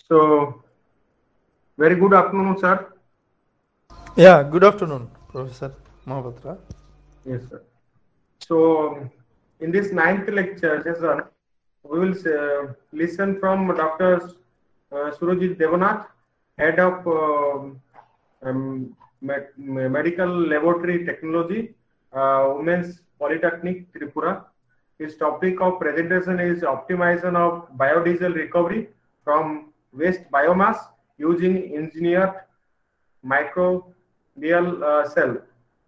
So, very good afternoon, sir. Yeah, good afternoon, Professor Mahapatra. Yes, sir. So, in this ninth lecture session, we will listen from Dr. Surajit Devanath, head of medical laboratory technology, Women's Polytechnic Tripura. His topic of presentation is optimization of biodiesel recovery from waste biomass using engineered microbial cell,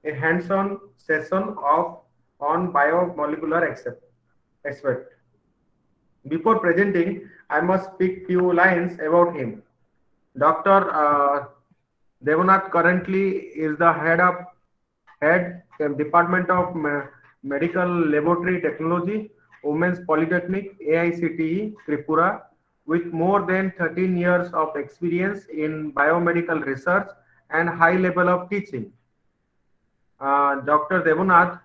a hands-on session of on biomolecular aspect. Before presenting, I must speak few lines about him. Dr. Devanath currently is the head Department of Medical Laboratory Technology, Women's Polytechnic, AICTE, Tripura, with more than 13 years of experience in biomedical research and high level of teaching. Dr. Devanath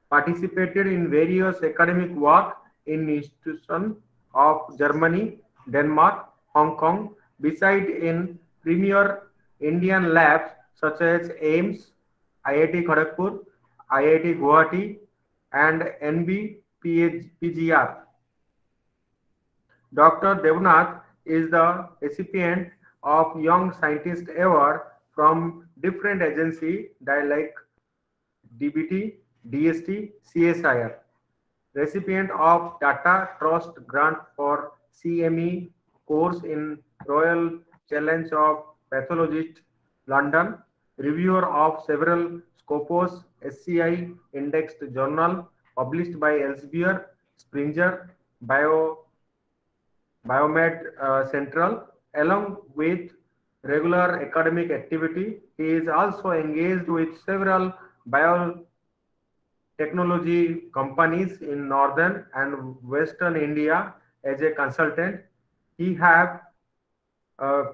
participated in various academic work in institutions of Germany, Denmark, Hong Kong, beside in premier Indian labs such as AIMS, IIT Kharagpur, IIT Guwahati, and NBPGR. Dr. Devnath is the recipient of Young Scientist Award from different agencies like DBT, DST, CSIR. Recipient of Data Trust Grant for CME course in Royal Challenge of Pathologist, London. Reviewer of several Scopus SCI indexed journal published by Elsevier, Springer, Biomed Central. Along with regular academic activity, he is also engaged with several biotechnology companies in northern and western India as a consultant. He have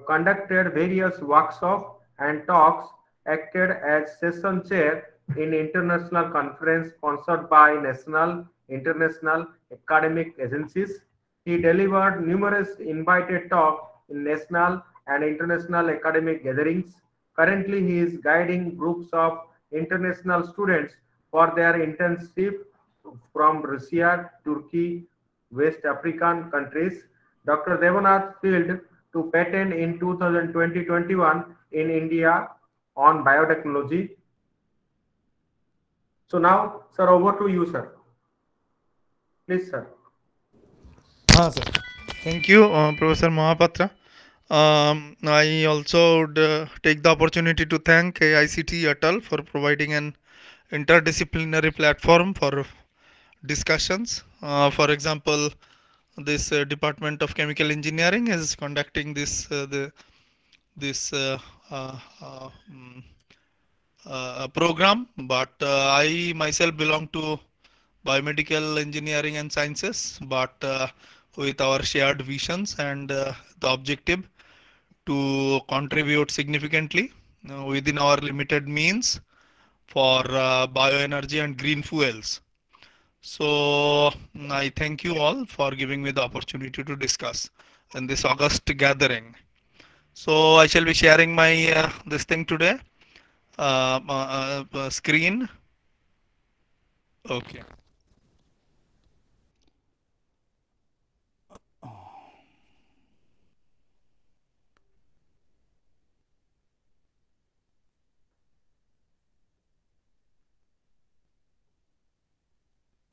conducted various workshops and talks, acted as session chair in international conference sponsored by national, international academic agencies. He delivered numerous invited talks in national and international academic gatherings. Currently, he is guiding groups of international students for their internship from Russia, Turkey, West African countries. Dr. Devanath filed to patent in 2020-21 in India on biotechnology. So now, sir, over to you, sir. Please, sir. Sir. Thank you, Professor Mahapatra. I also would take the opportunity to thank AICT Atal for providing an interdisciplinary platform for discussions. For example, this Department of Chemical Engineering is conducting this uh, uh, mm, program, but I myself belong to biomedical engineering and sciences, but with our shared visions and the objective to contribute significantly within our limited means for bioenergy and green fuels. So I thank you all for giving me the opportunity to discuss in this August gathering. So I shall be sharing my this thing today. Screen. Okay.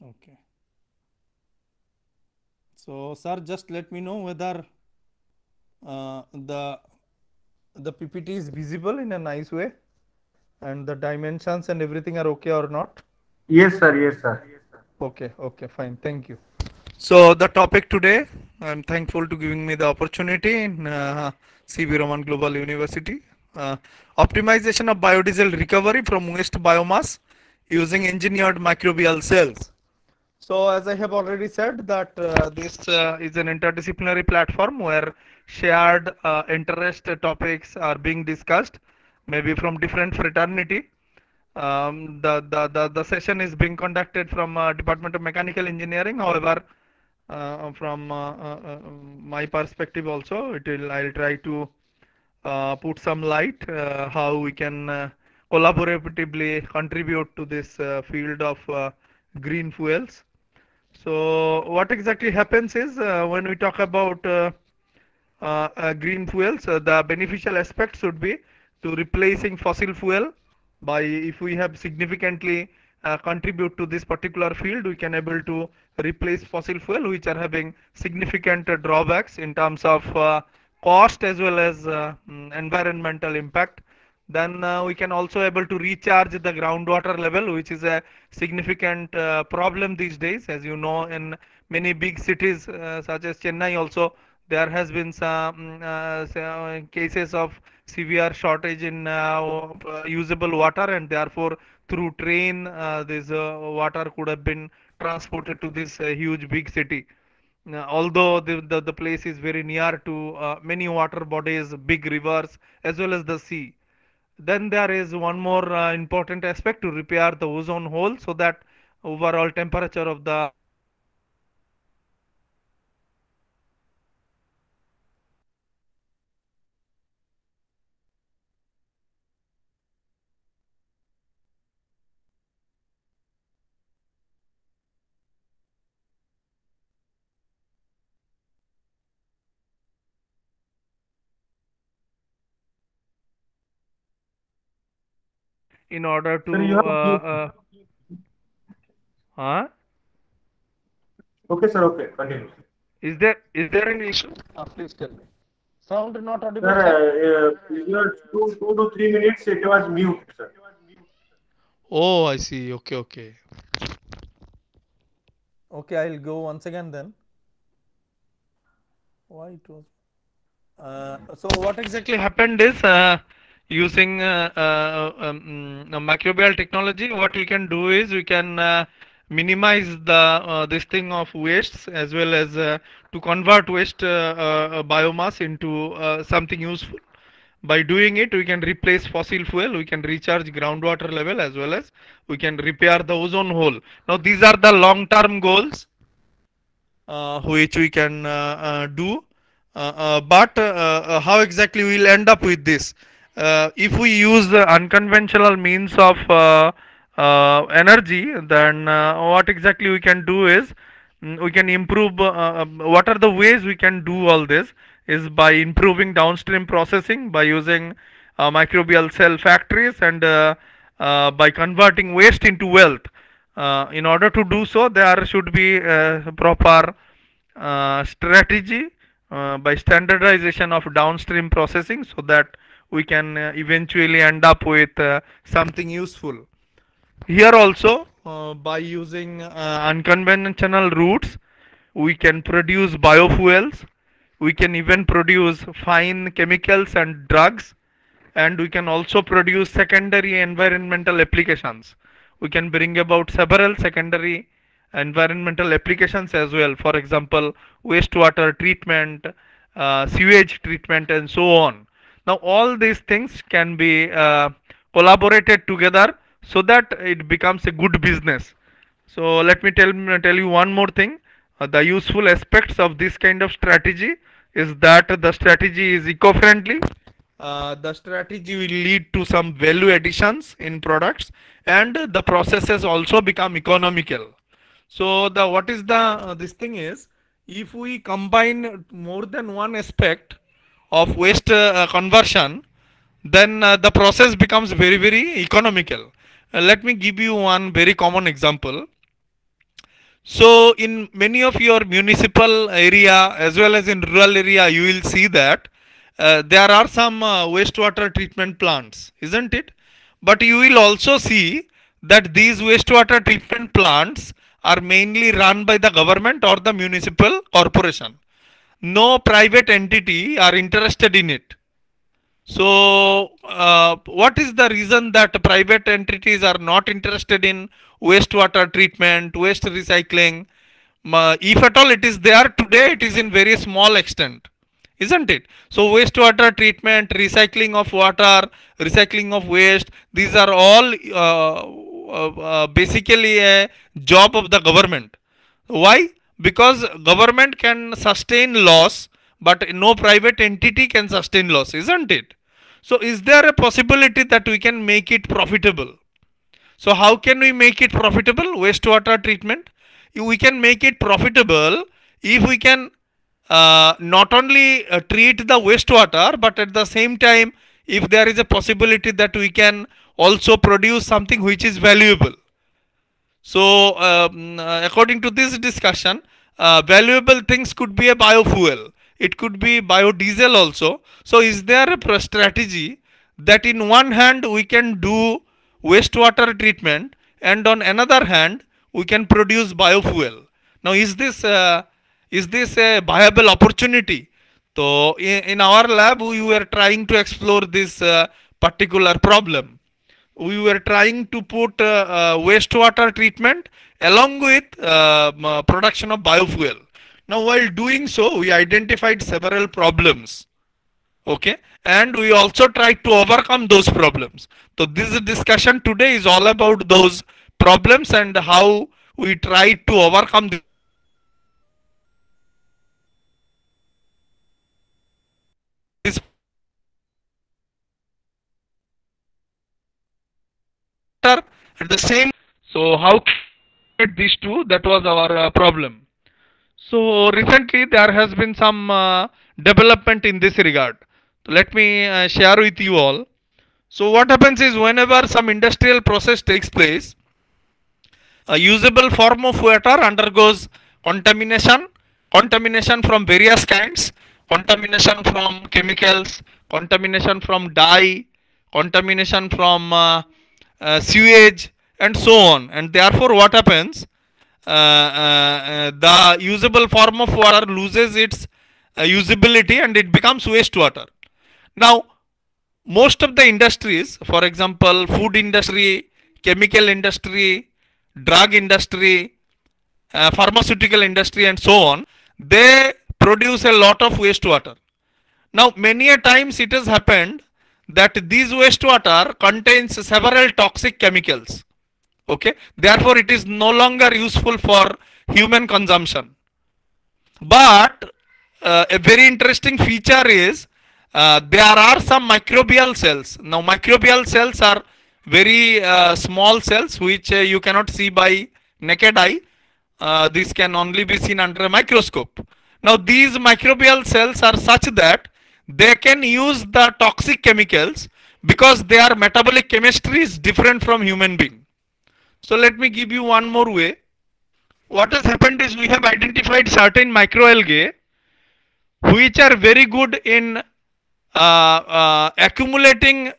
Okay. So, sir, just let me know whether uh, the the PPT is visible in a nice way and the dimensions and everything are okay or not. Yes, sir. Yes, sir. Okay, okay, fine. Thank you. So the topic today, I'm thankful to giving me the opportunity in CB Roman Global University. Uh, Optimization of biodiesel recovery from waste biomass using engineered microbial cells. So as I have already said that this is an interdisciplinary platform where shared interest topics are being discussed, maybe from different fraternity. The session is being conducted from Department of Mechanical Engineering. However, from my perspective also. I'll try to put some light how we can collaboratively contribute to this field of green fuels. So what exactly happens is when we talk about green fuels, the beneficial aspect should be to replacing fossil fuel by, if we have significantly contribute to this particular field, we can able to replace fossil fuel which are having significant drawbacks in terms of cost as well as environmental impact. Then we can also able to recharge the groundwater level, which is a significant problem these days. As you know, in many big cities such as Chennai also, there has been some cases of severe shortage in usable water, and therefore through train this water could have been transported to this huge big city. Although the place is very near to many water bodies, big rivers, as well as the sea. Then there is one more important aspect to repair the ozone hole so that overall temperature of the in order to Sir, you have uh, okay, sir. Okay, continue. is there any issue? Please tell me. Sound not Sir, audible, sir? your 2 to 3 minutes it was mute, sir. Oh, I see. Okay, okay. Okay, I'll go once again then. Why it was? So what exactly happened is using microbial technology, what we can do is we can minimize the this thing of wastes as well as to convert waste biomass into something useful. By doing it, we can replace fossil fuel, we can recharge groundwater level as well as we can repair the ozone hole. Now these are the long term goals which we can do. But how exactly we'll end up with this? If we use the unconventional means of energy, then what exactly we can do is we can improve. What are the ways we can do all this? Is by improving downstream processing, by using microbial cell factories, and by converting waste into wealth. In order to do so, there should be proper strategy by standardization of downstream processing so that we can eventually end up with something useful. Here also, by using unconventional routes, we can produce biofuels, we can even produce fine chemicals and drugs, and we can also produce secondary environmental applications. We can bring about several secondary environmental applications as well. For example, wastewater treatment, sewage treatment, and so on. Now, all these things can be collaborated together so that it becomes a good business. So let me tell you one more thing. The useful aspects of this kind of strategy is that the strategy is eco-friendly. The strategy will lead to some value additions in products, and the processes also become economical. So the what is the this thing is, if we combine more than one aspect of waste conversion, then the process becomes very economical. Let me give you one very common example. So in many of your municipal area as well as in rural area, you will see that there are some wastewater treatment plants, isn't it? But you will also see that these wastewater treatment plants are mainly run by the government or the municipal corporation. No private entity are interested in it. So, what is the reason that private entities are not interested in wastewater treatment, waste recycling? If at all it is there today, it is in very small extent, isn't it? So, wastewater treatment, recycling of water, recycling of waste, these are all basically a job of the government. Why? because government can sustain loss, but no private entity can sustain loss, isn't it? So is there a possibility that we can make it profitable? So how can we make it profitable? Wastewater treatment. We can make it profitable if we can not only treat the wastewater, but at the same time, if there is a possibility that we can also produce something which is valuable. So according to this discussion, valuable things could be a biofuel. It could be biodiesel also. So is there a strategy that in one hand we can do wastewater treatment, and on another hand we can produce biofuel? Now is this a viable opportunity? So in our lab we were trying to explore this particular problem. We were trying to put wastewater treatment along with production of biofuel. Now while doing so, we identified several problems, okay, and we also tried to overcome those problems. So this discussion today is all about those problems and how we tried to overcome these at the same. So how these two, that was our problem. So recently there has been some development in this regard. Let me share with you all. So what happens is, whenever some industrial process takes place, a usable form of water undergoes contamination, contamination from various kinds, contamination from chemicals, contamination from dye, contamination from sewage, and so on. And therefore what happens, the usable form of water loses its usability and it becomes wastewater. Now most of the industries, for example food industry, chemical industry, drug industry, pharmaceutical industry, and so on, they produce a lot of wastewater. Now many a times it has happened that these wastewater contains several toxic chemicals, okay, therefore it is no longer useful for human consumption. But a very interesting feature is there are some microbial cells. Now microbial cells are very small cells which you cannot see by naked eye. This can only be seen under a microscope. Now these microbial cells are such that they can use the toxic chemicals because their metabolic chemistry is different from human being. So let me give you one more way. What has happened is, we have identified certain microalgae which are very good in accumulating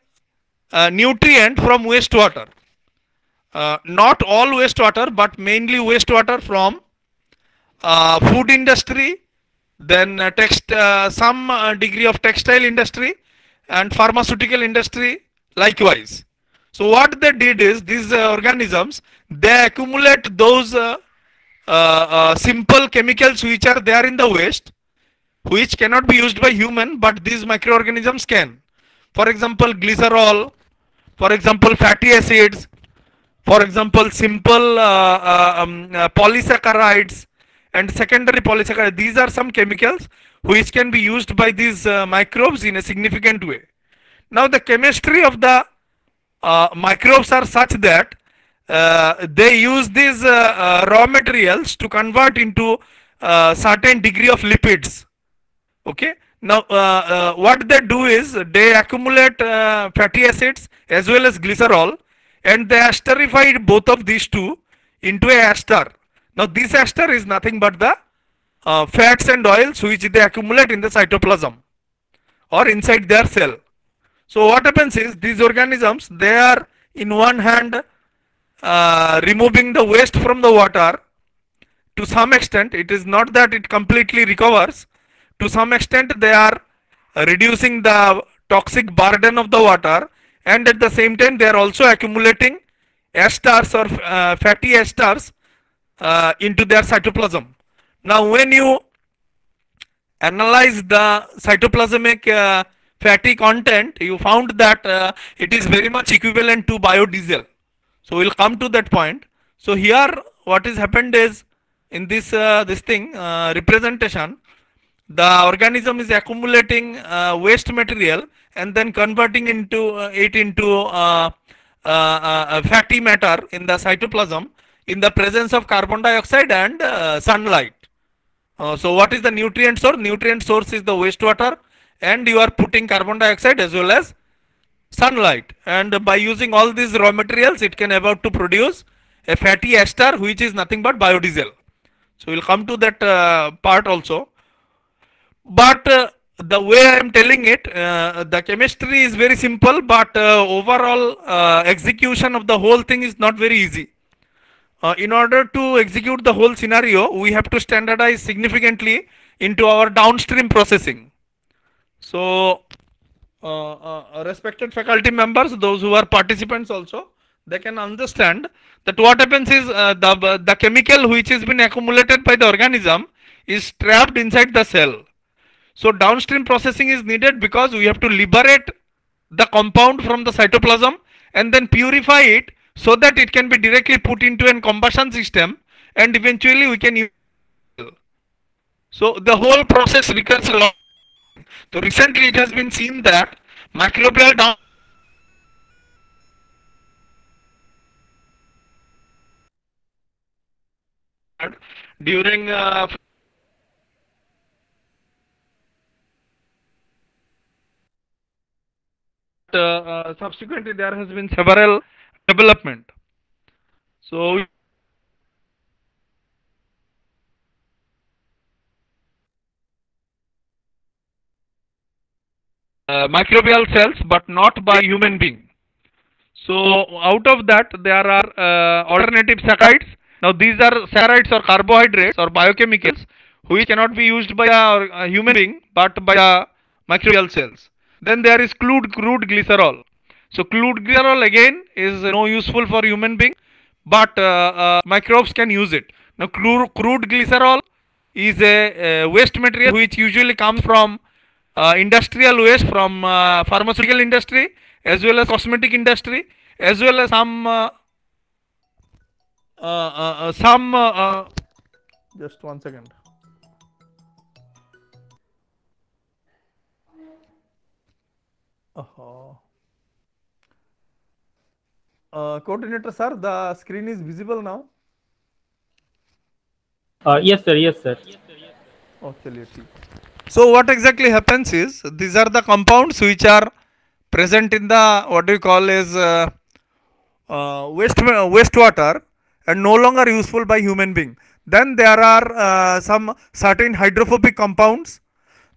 nutrient from wastewater. Not all wastewater, but mainly wastewater from food industry, then some degree of textile industry, and pharmaceutical industry likewise. So what they did is, these organisms, they accumulate those simple chemicals which are there in the waste, which cannot be used by human, but these microorganisms can. For example glycerol, for example fatty acids, for example simple polysaccharides and secondary polysaccharides. These are some chemicals which can be used by these microbes in a significant way. Now the chemistry of the microbes are such that they use these raw materials to convert into certain degree of lipids, okay. Now what they do is, they accumulate fatty acids as well as glycerol, and they esterified both of these two into a ester. Now this ester is nothing but the fats and oils which they accumulate in the cytoplasm or inside their cell. So what happens is, these organisms, they are in one hand removing the waste from the water to some extent. It is not that it completely recovers. To some extent they are reducing the toxic burden of the water, and at the same time they are also accumulating esters or fatty esters into their cytoplasm. Now when you analyze the cytoplasmic fatty content, you found that it is very much equivalent to biodiesel. So we'll come to that point. So here what has happened is, in this thing representation, the organism is accumulating waste material and then converting it into fatty matter in the cytoplasm in the presence of carbon dioxide and sunlight. So what is the nutrient source? Nutrient source is the wastewater, and you are putting carbon dioxide as well as sunlight, and by using all these raw materials it can about to produce a fatty ester, which is nothing but biodiesel. So we'll come to that part also. But the way I am telling it, the chemistry is very simple, but overall execution of the whole thing is not very easy. In order to execute the whole scenario, we have to standardize significantly into our downstream processing. So respected faculty members, those who are participants also, they can understand that what happens is the chemical which has been accumulated by the organism is trapped inside the cell. So downstream processing is needed because we have to liberate the compound from the cytoplasm and then purify it so that it can be directly put into a combustion system, and eventually we can use it. So the whole process requires a lot. So recently it has been seen that microbial down during subsequently there has been several development. So microbial cells, but not by human being. So out of that there are alternative saccharides. Now these are saccharides or carbohydrates or biochemicals which cannot be used by a human being but by microbial cells. Then there is crude glycerol. So crude glycerol again is no useful for human being, but microbes can use it. Now crude glycerol is a waste material which usually comes from industrial waste, from pharmaceutical industry as well as cosmetic industry, as well as some just one second. Coordinator sir, the screen is visible now. Yes sir, yes sir. Oh, so what exactly happens is, these are the compounds which are present in the what we call is wastewater and no longer useful by human being. Then there are some certain hydrophobic compounds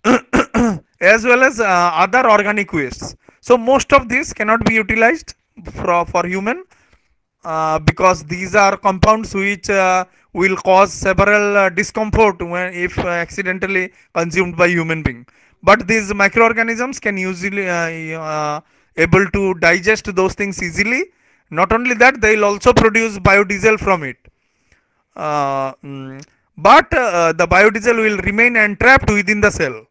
as well as other organic wastes. So most of these cannot be utilized for human because these are compounds which will cause several discomfort when if accidentally consumed by human being. But these microorganisms can usually able to digest those things easily. Not only that, they will also produce biodiesel from it. But the biodiesel will remain entrapped within the cell.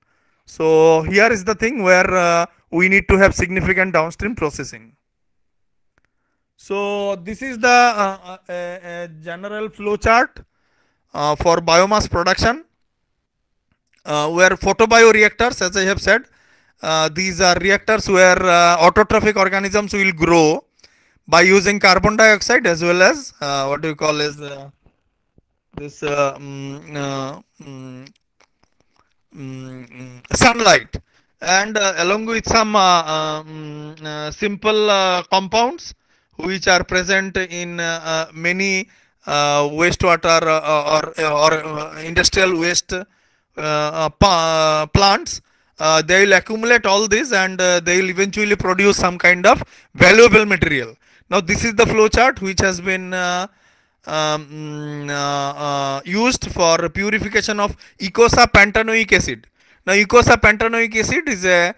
So here is the thing where we need to have significant downstream processing. So this is the general flow chart for biomass production, where photobioreactors, as I have said, these are reactors where autotrophic organisms will grow by using carbon dioxide as well as what do you call is this sunlight, and along with some simple compounds which are present in many wastewater or industrial waste plants. They will accumulate all this and they will eventually produce some kind of valuable material. Now this is the flow chart which has been used for purification of eicosapentaenoic acid. Now eicosapentaenoic acid is a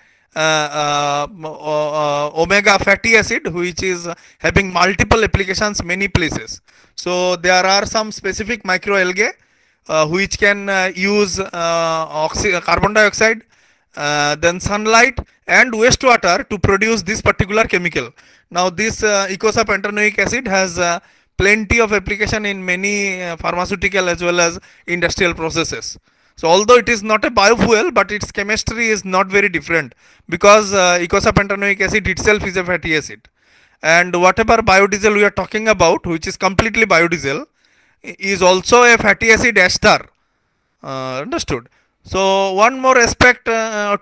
omega fatty acid which is having multiple applications many places. So there are some specific microalgae which can use carbon dioxide, then sunlight and wastewater to produce this particular chemical. Now this eicosapentaenoic acid has plenty of application in many pharmaceutical as well as industrial processes. So although it is not a biofuel, but its chemistry is not very different, because eicosapentaenoic acid itself is a fatty acid, and whatever biodiesel we are talking about, which is completely biodiesel, is also a fatty acid ester. Understood? So one more aspect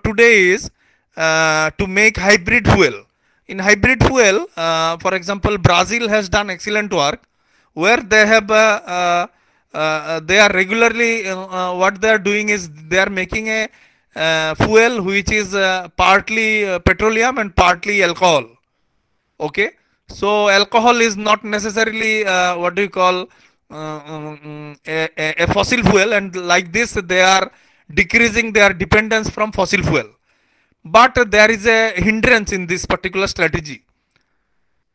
today is to make hybrid fuel. In hybrid fuel, for example, Brazil has done excellent work, where they have they are regularly what they are doing is they are making a fuel which is partly petroleum and partly alcohol. Okay, so alcohol is not necessarily what do you call a fossil fuel, and like this they are decreasing their dependence from fossil fuel. But there is a hindrance in this particular strategy.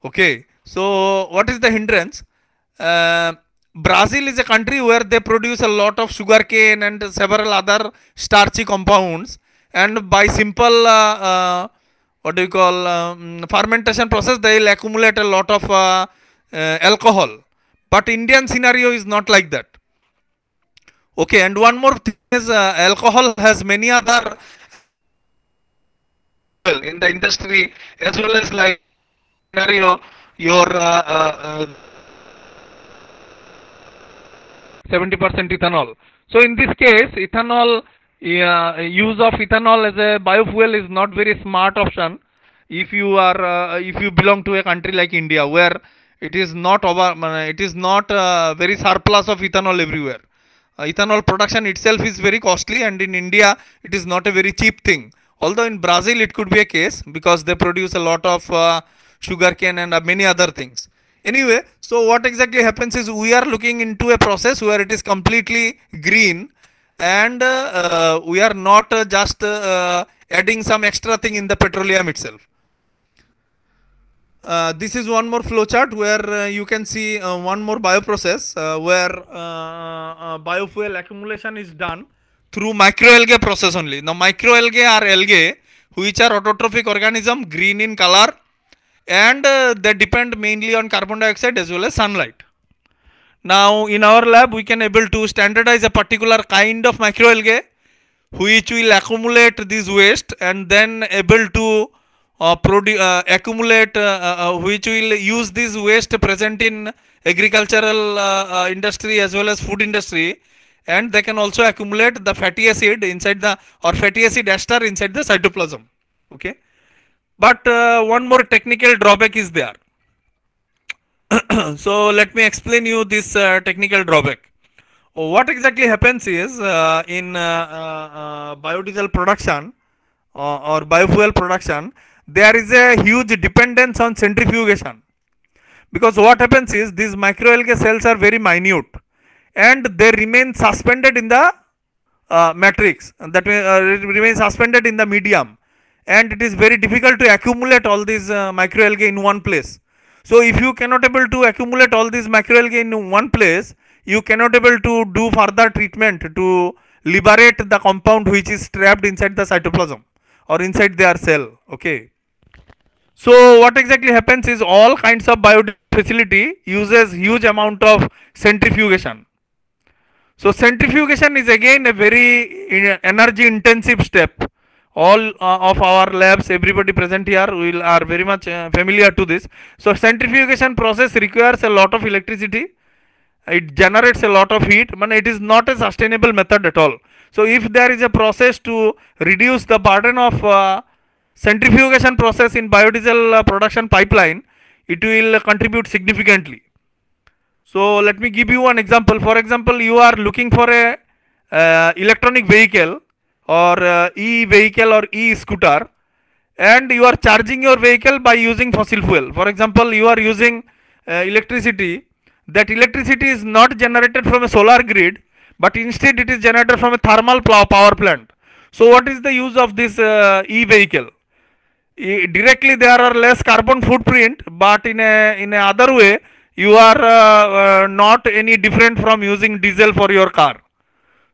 Okay, so what is the hindrance? Brazil is a country where they produce a lot of sugarcane and several other starchy compounds, and by simple what do you call fermentation process, they will accumulate a lot of alcohol. But Indian scenario is not like that. Okay, and one more thing is alcohol has many other in the industry, as well as like scenario your 70% ethanol. So in this case, ethanol use of ethanol as a biofuel is not very smart option if you are if you belong to a country like India, where it is not over, it is not very surplus of ethanol everywhere. Ethanol production itself is very costly, and in India it is not a very cheap thing. Although in Brazil it could be a case, because they produce a lot of sugarcane and many other things. Anyway, so what exactly happens is we are looking into a process where it is completely green, and we are not just adding some extra thing in the petroleum itself. This is one more flowchart where you can see one more bioprocess where biofuel accumulation is done through microalgae process only. Now microalgae are algae which are autotrophic organism, green in color, and they depend mainly on carbon dioxide as well as sunlight. Now in our lab we can able to standardize a particular kind of microalgae which will accumulate this waste, and then able to accumulate which will use this waste present in agricultural industry as well as food industry, and they can also accumulate the fatty acid inside the, or fatty acid ester inside the cytoplasm. Okay, but one more technical drawback is there. So let me explain you this technical drawback. What exactly happens is in biodiesel production or biofuel production, there is a huge dependence on centrifugation, because what happens is these microalgae cells are very minute and they remain suspended in the matrix, that remain suspended in the medium, and it is very difficult to accumulate all these microalgae in one place. So if you cannot able to accumulate all these macroalgae in one place, you cannot able to do further treatment to liberate the compound which is trapped inside the cytoplasm or inside their cell. Okay. So what exactly happens is all kinds of biodiesel facility uses huge amount of centrifugation. So centrifugation is again a very energy intensive step. All of our labs, everybody present here will are very much familiar to this. So centrifugation process requires a lot of electricity. It generates a lot of heat, but it is not a sustainable method at all. So if there is a process to reduce the burden of centrifugation process in biodiesel production pipeline, it will contribute significantly. So let me give you one example. For example, you are looking for a electronic vehicle or e-vehicle or e-scooter, and you are charging your vehicle by using fossil fuel. For example, you are using electricity. That electricity is not generated from a solar grid, but instead it is generated from a thermal power plant. So what is the use of this e-vehicle? Directly there are less carbon footprint, but in a other way you are not any different from using diesel for your car.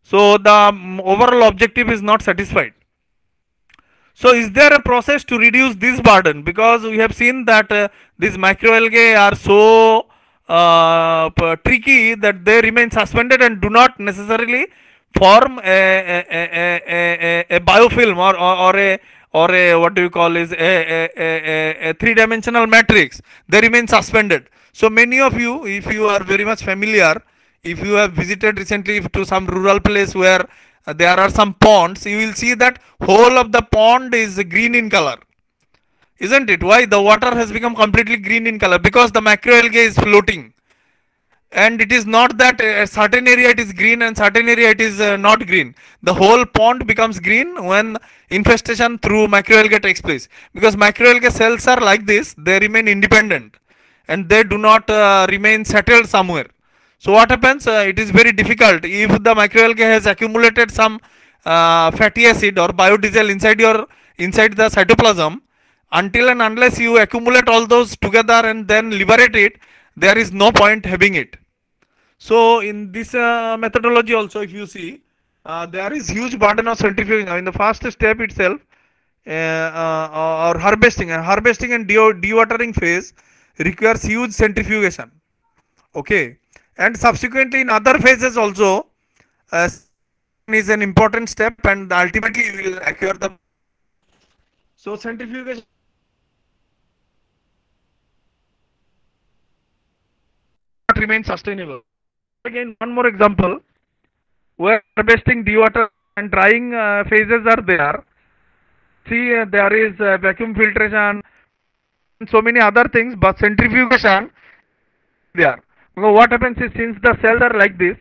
So the overall objective is not satisfied. So is there a process to reduce this burden? Because we have seen that these microalgae are so tricky that they remain suspended and do not necessarily form a biofilm or a what do you call is a three-dimensional matrix. They remain suspended. So many of you, if you are very much familiar, if you have visited recently to some rural place where there are some ponds, you will see that whole of the pond is green in color, isn't it? Why the water has become completely green in color? Because the macroalgae is floating, and it is not that a certain area it is green and certain area it is not green. The whole pond becomes green when infestation through macroalgae takes place, because macroalgae cells are like this, they remain independent and they do not remain settled somewhere. So what happens, it is very difficult if the macroalgae has accumulated some fatty acid or biodiesel inside the cytoplasm. Until and unless you accumulate all those together and then liberate it, there is no point having it. So in this methodology also, if you see, there is huge burden of centrifugation. In the first step itself, or harvesting and dewatering phase requires huge centrifugation. Okay, and subsequently in other phases also, is an important step, and ultimately you will acquire the. So centrifugation remain sustainable. Again, one more example where harvesting, dewater, and drying phases are there. See, there is vacuum filtration and so many other things, but centrifugation there. Because what happens is, since the cells are like this,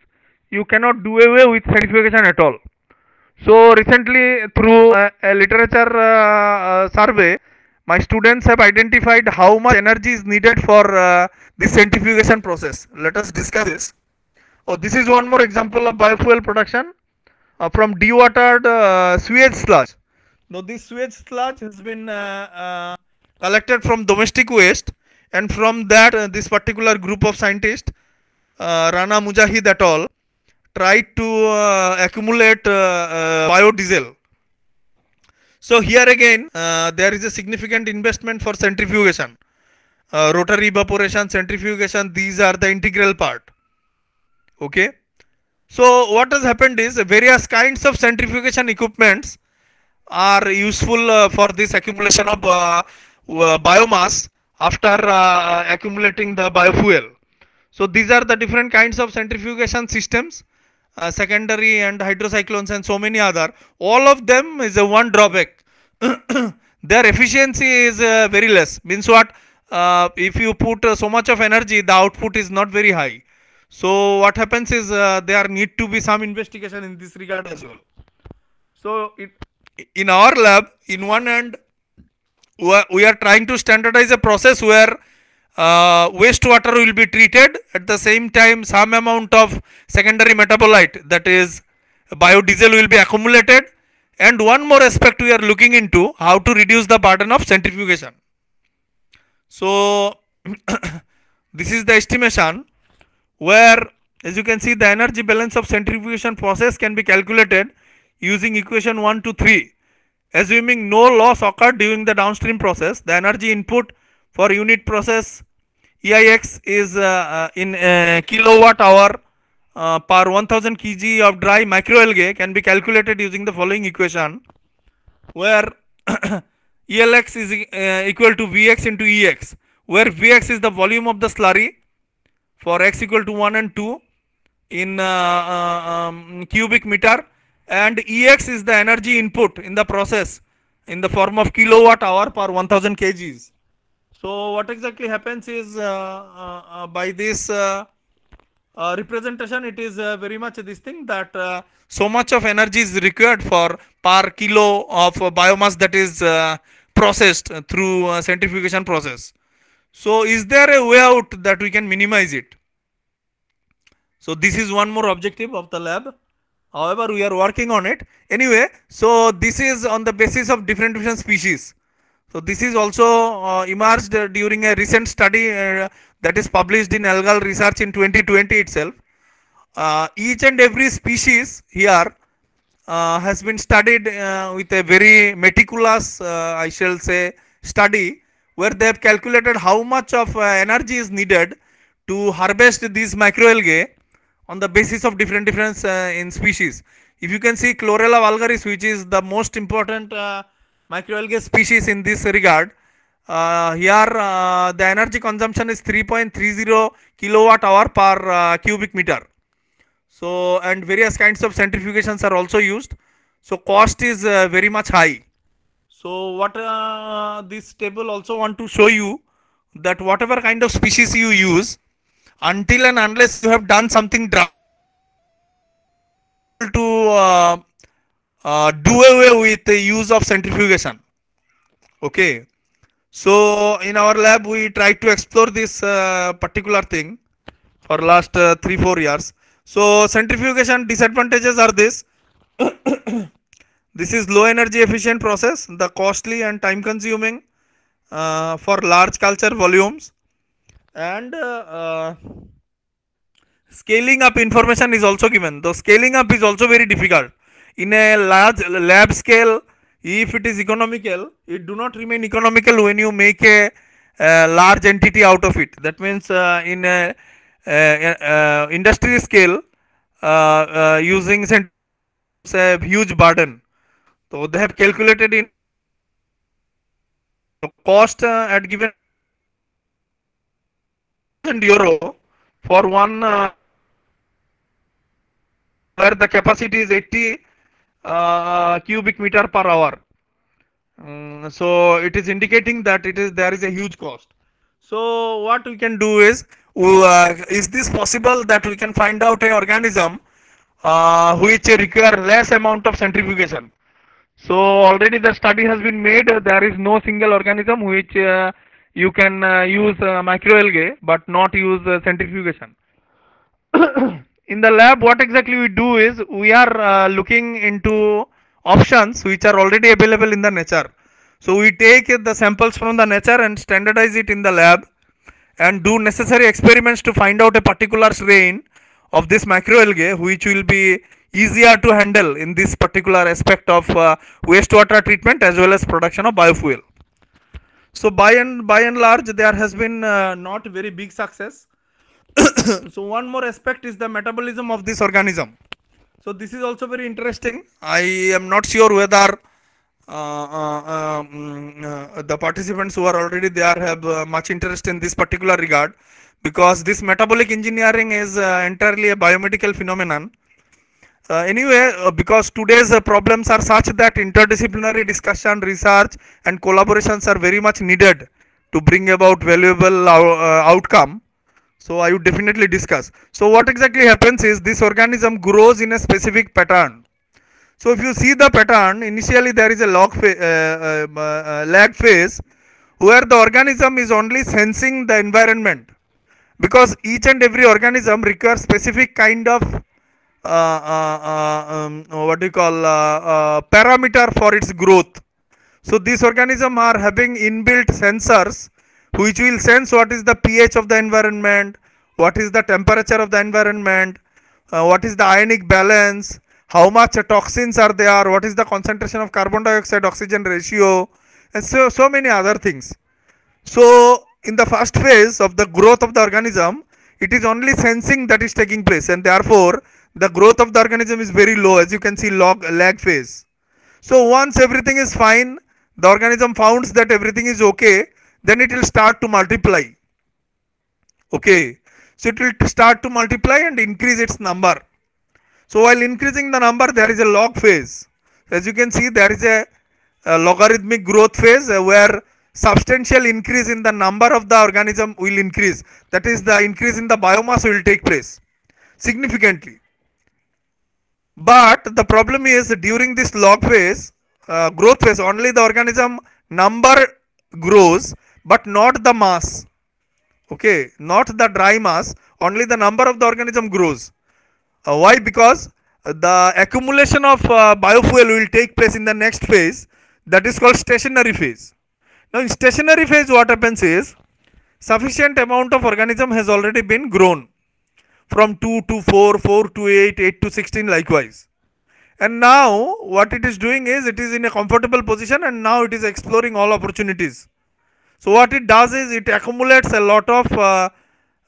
you cannot do away with centrifugation at all. So recently, through a literature survey, my students have identified how much energy is needed for this centrifugation process. Let us discuss this. Oh, this is one more example of biofuel production from dewatered sewage sludge. Now, this sewage sludge has been collected from domestic waste, and from that, this particular group of scientists, Rana Mujahid et al., tried to accumulate biodiesel. So here again, there is a significant investment for centrifugation. Rotary evaporation, centrifugation, these are the integral part. Okay. So what has happened is, various kinds of centrifugation equipments are useful for this accumulation of biomass after accumulating the biofuel. So these are the different kinds of centrifugation systems, secondary and hydrocyclones and so many other. All of them is a one drawback. Their efficiency is very less. Means what? If you put so much of energy, the output is not very high. So what happens is, there need to be some investigation in this regard as well. So in our lab, in one end, we are trying to standardize a process where wastewater will be treated, at the same time some amount of secondary metabolite, that is biodiesel, will be accumulated, and one more aspect we are looking into, how to reduce the burden of centrifugation. So this is the estimation where, as you can see, the energy balance of centrifugation process can be calculated using equation 1 to 3. Assuming no loss occurred during the downstream process, the energy input for unit process EIX is in kilowatt hour per 1000 kg of dry microalgae can be calculated using the following equation, where ELX is equal to Vx into Ex, where Vx is the volume of the slurry for x equal to 1 and 2 in cubic meter, and Ex is the energy input in the process in the form of kilowatt hour per 1000 kgs. So what exactly happens is, by this representation, it is very much this thing that so much of energy is required for per kilo of biomass that is processed through centrifugation process. So is there a way out that we can minimize it? So this is one more objective of the lab. However, we are working on it. Anyway, so this is on the basis of differentiation species. So this is also emerged during a recent study that is published in Algal Research in 2020 itself. Each and every species here has been studied with a very meticulous, I shall say, study, where they have calculated how much of energy is needed to harvest these microalgae on the basis of different in species. If you can see Chlorella vulgaris, which is the most important microalgae species in this regard, here the energy consumption is 3.30 kilowatt hour per cubic meter. So, and various kinds of centrifugations are also used. So, cost is very much high. So, what this table also want to show you that whatever kind of species you use, until and unless you have done something to do away with the use of centrifugation. Okay. So, in our lab, we try to explore this particular thing for last 3-4 years. So, centrifugation disadvantages are this. This is low energy efficient process, the costly and time consuming for large culture volumes, and scaling up information is also given. The scaling up is also very difficult. In a large lab scale, if it is economical, it do not remain economical when you make a large entity out of it. That means in a industry scale, using a huge burden. So they have calculated in cost at given euro for one where the capacity is 80 cubic meter per hour. So it is indicating that there is a huge cost. So what we can do is this possible that we can find out a organism which require less amount of centrifugation? So already the study has been made. There is no single organism which you can use microalgae but not use centrifugation. In the lab, what exactly we do is we are looking into options which are already available in the nature. So we take the samples from the nature and standardize it in the lab and do necessary experiments to find out a particular strain of this microalgae which will be easier to handle in this particular aspect of wastewater treatment as well as production of biofuel. So by and large there has been not very big success. So one more aspect is the metabolism of this organism. So this is also very interesting. I am not sure whether the participants who are already there have much interest in this particular regard, because this metabolic engineering is entirely a biomedical phenomenon. Anyway, because today's problems are such that interdisciplinary discussion, research and collaborations are very much needed to bring about valuable outcome. So I would definitely discuss. So what exactly happens is this organism grows in a specific pattern. So if you see the pattern, initially there is a lag phase where the organism is only sensing the environment, because each and every organism requires specific kind of parameter for its growth. So these organisms are having inbuilt sensors which will sense what is the pH of the environment, what is the temperature of the environment, what is the ionic balance, how much toxins are there, what is the concentration of carbon dioxide oxygen ratio, and so many other things. So in the first phase of the growth of the organism, it is only sensing that is taking place, and therefore the growth of the organism is very low, as you can see lag phase. So once everything is fine, the organism finds that everything is okay, then it will start to multiply. Okay, so it will start to multiply and increase its number. So while increasing the number, there is a log phase. As you can see, there is a logarithmic growth phase where substantial increase in the number of the organism will increase. That is, the increase in the biomass will take place significantly. But the problem is, during this log phase, growth phase, only the organism number grows, but not the mass. Okay, not the dry mass, only the number of the organism grows. Why? Because the accumulation of biofuel will take place in the next phase, that is called stationary phase. Now in stationary phase, what happens is, sufficient amount of organism has already been grown from 2 to 4, 4 to 8, 8 to 16 likewise. And now what it is doing is, it is in a comfortable position and now it is exploring all opportunities. So what it does is, it accumulates a lot of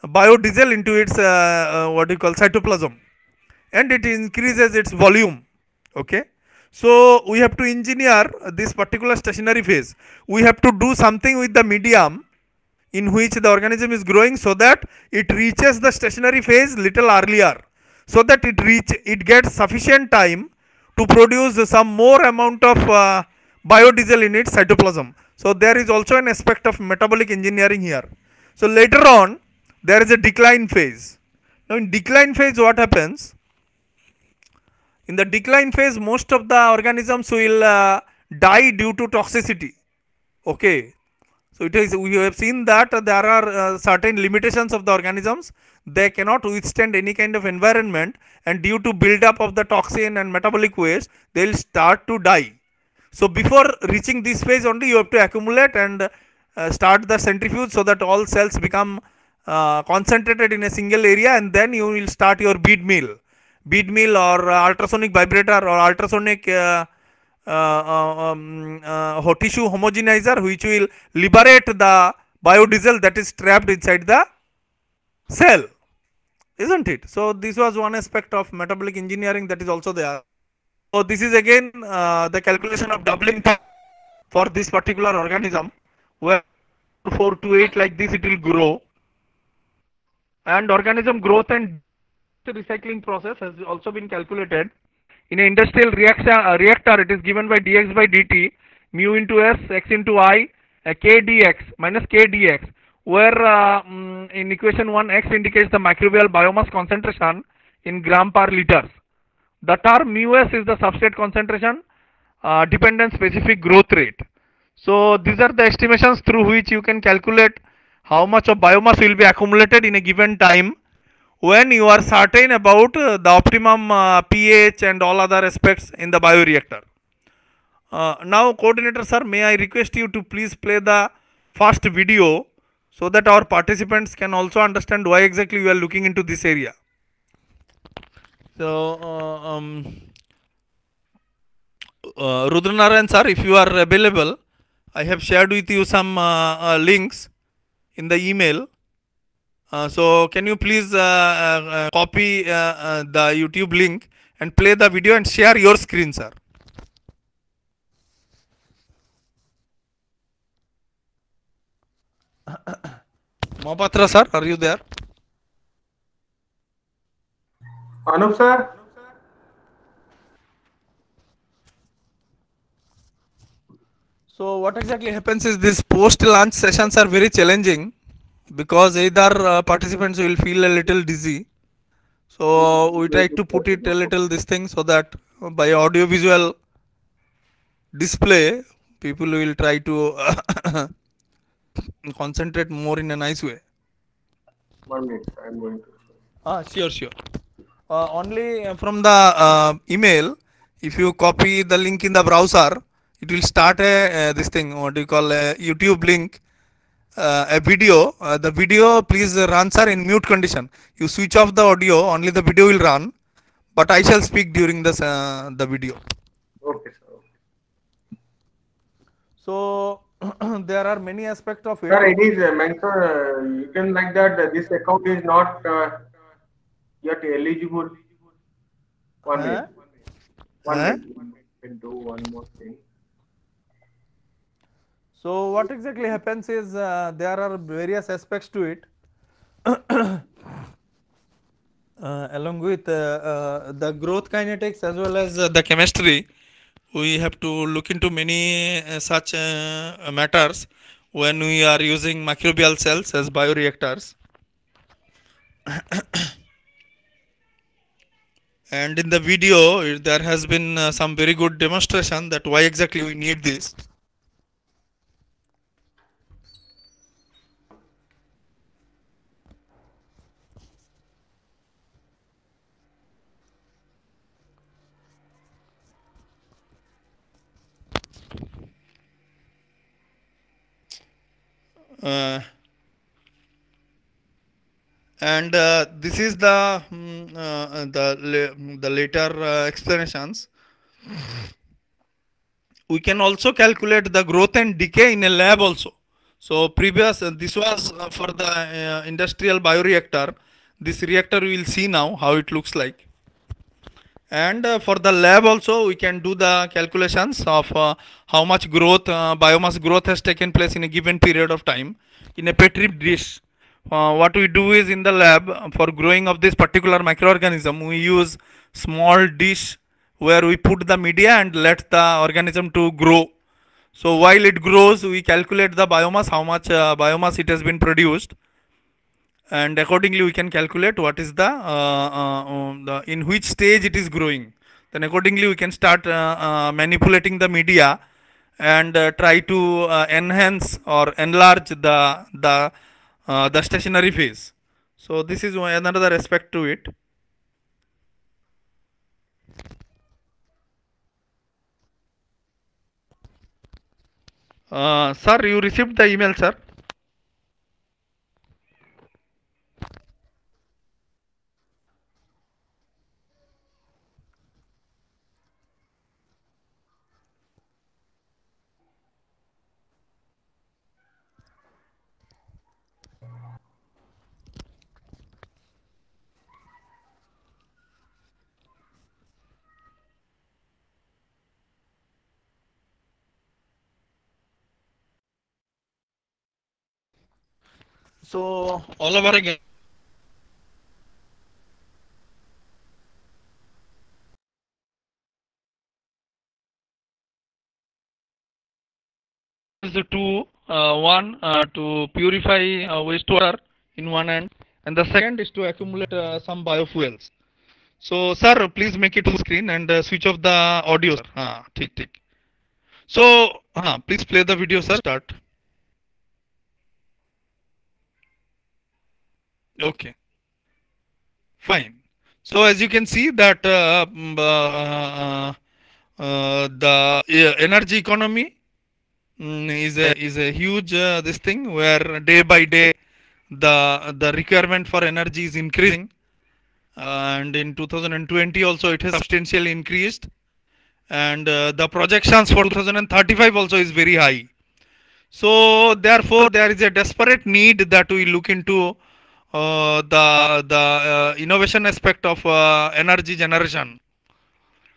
biodiesel into its what you call cytoplasm, and it increases its volume. Okay, so we have to engineer this particular stationary phase. We have to do something with the medium in which the organism is growing, so that it reaches the stationary phase little earlier, so that it gets sufficient time to produce some more amount of biodiesel in its cytoplasm. So there is also an aspect of metabolic engineering here. So later on there is a decline phase. Now in decline phase, what happens? In the decline phase, most of the organisms will die due to toxicity. Okay, so it is, we have seen that there are certain limitations of the organisms. They cannot withstand any kind of environment, and due to build up of the toxin and metabolic waste, they will start to die. So before reaching this phase only, you have to accumulate and start the centrifuge, so that all cells become concentrated in a single area, and then you will start your bead mill or ultrasonic vibrator or ultrasonic tissue homogenizer, which will liberate the biodiesel that is trapped inside the cell, isn't it? So this was one aspect of metabolic engineering that is also there. So this is again the calculation of doubling time for this particular organism, where 4 to 8 like this it will grow, and organism growth and recycling process has also been calculated. In an industrial reactor, it is given by dx by dt mu into s x into I k dx minus k dx, where in equation 1 x indicates the microbial biomass concentration in gram per liters. The term mu s is the substrate concentration dependent specific growth rate. So these are the estimations through which you can calculate how much of biomass will be accumulated in a given time, when you are certain about the optimum pH and all other aspects in the bioreactor. Now coordinator sir, may I request you to please play the first video, so that our participants can also understand why exactly we are looking into this area. So Rudranarayan sir, if you are available, I have shared with you some links in the email. So can you please copy the YouTube link and play the video and share your screen, sir. Mohapatra sir, are you there? Anup sir? So what exactly happens is, these post-launch sessions are very challenging, because either participants will feel a little dizzy. So we try to put it a little this thing, so that by audio visual display, people will try to concentrate more in a nice way. 1 minute, I am going to. Sure. Only from the email, if you copy the link in the browser, it will start a this thing, what do you call, a YouTube link, a video. The video please run sir in mute condition. You switch off the audio, only the video will run, but I shall speak during this the video. Okay sir. So there are many aspects of it. Sir, it is mentioned, you can like that this account is not yet eligible. 1 minute. 1 minute. We can do one more thing. So what exactly happens is, there are various aspects to it. Along with the growth kinetics as well as the chemistry, we have to look into many such matters when we are using microbial cells as bioreactors. And in the video, there has been some very good demonstration that why exactly we need this. And this is the later explanations. We can also calculate the growth and decay in a lab also. So previous this was for the industrial bioreactor. This reactor we will see now how it looks like. And for the lab also we can do the calculations of how much growth biomass growth has taken place in a given period of time in a petri dish. What we do is in the lab for growing of this particular microorganism we use small dish where we put the media and let the organism to grow. So while it grows we calculate the biomass, how much biomass it has been produced, and accordingly we can calculate what is the in which stage it is growing. Then accordingly we can start manipulating the media and try to enhance or enlarge the stationary phase. So this is another aspect to it. Sir, you received the email, sir? So all over again. Is to one to purify wastewater in one end, and the second is to accumulate some biofuels. So sir, please make it full screen and switch off the audio, sir. ठीक ठीक. So please play the video, sir. Start. Okay, fine. So as you can see that the energy economy is a huge this thing where day by day the requirement for energy is increasing, and in 2020 also it has substantially increased, and the projections for 2035 also is very high. So therefore there is a desperate need that we look into the innovation aspect of energy generation.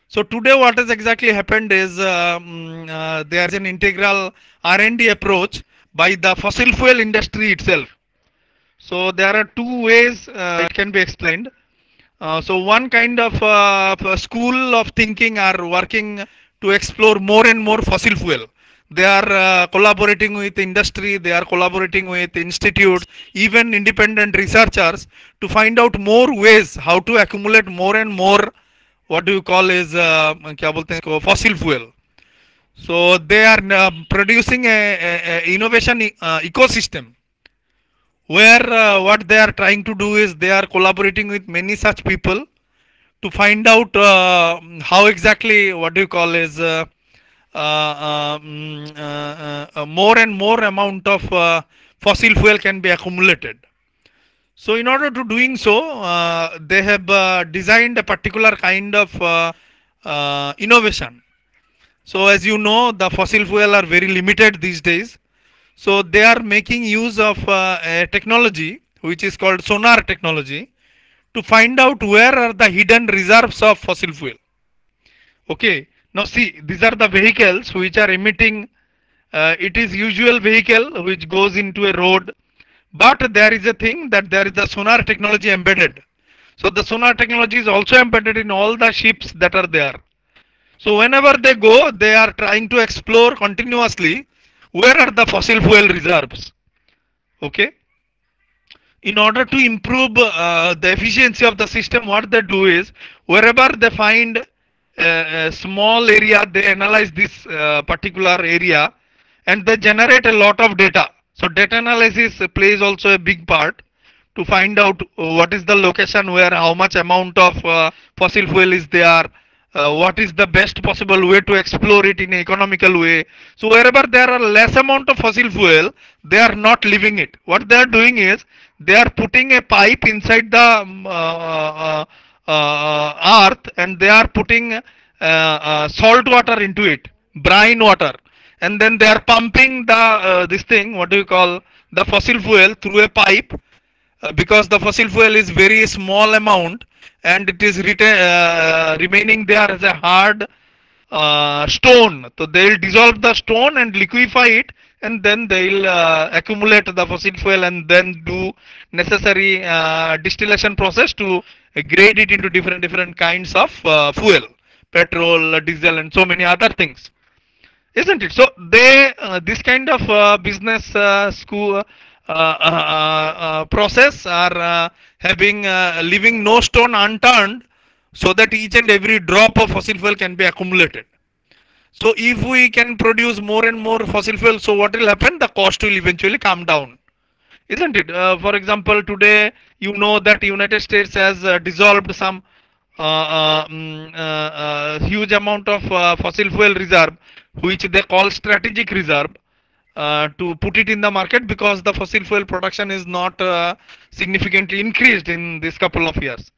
So today what has exactly happened is there is an integral R&D approach by the fossil fuel industry itself. So there are two ways it can be explained. So one kind of school of thinking are working to explore more and more fossil fuel. They are collaborating with industry, they are collaborating with institutes, even independent researchers to find out more ways how to accumulate more and more what do you call is क्या बोलते हैं इसको, fossil fuel. So they are producing a innovation ecosystem where what they are trying to do is they are collaborating with many such people to find out how exactly what do you call is more and more amount of fossil fuel can be accumulated. So in order to doing so, they have designed a particular kind of innovation. So as you know, the fossil fuel are very limited these days. So they are making use of a technology which is called sonar technology to find out where are the hidden reserves of fossil fuel. Okay, now see, these are the vehicles which are emitting. It is usual vehicle which goes into a road, but there is a thing that there is a sonar technology embedded. So the sonar technology is also embedded in all the ships that are there. So whenever they go, they are trying to explore continuously where are the fossil fuel reserves. Okay. In order to improve the efficiency of the system, what they do is wherever they find a small area, they analyze this particular area and they generate a lot of data. So data analysis plays also a big part to find out what is the location where how much amount of fossil fuel is there, what is the best possible way to explore it in an economical way. So wherever there are less amount of fossil fuel, they are not leaving it. What they are doing is they are putting a pipe inside the earth and they are putting salt water into it, brine water, and then they are pumping the this thing, what do you call, the fossil fuel through a pipe, because the fossil fuel is very small amount and it is remaining there as a hard stone. So they'll dissolve the stone and liquefy it, and then they'll accumulate the fossil fuel and then do necessary distillation process to grade it into different kinds of fuel, petrol, diesel, and so many other things, isn't it? So they this kind of business school process are having leaving no stone unturned, so that each and every drop of fossil fuel can be accumulated. So if we can produce more and more fossil fuel, so what will happen? The cost will eventually come down, isn't it? For example, today you know that United States has dissolved some huge amount of fossil fuel reserve, which they call strategic reserve, to put it in the market, because the fossil fuel production is not significantly increased in this couple of years.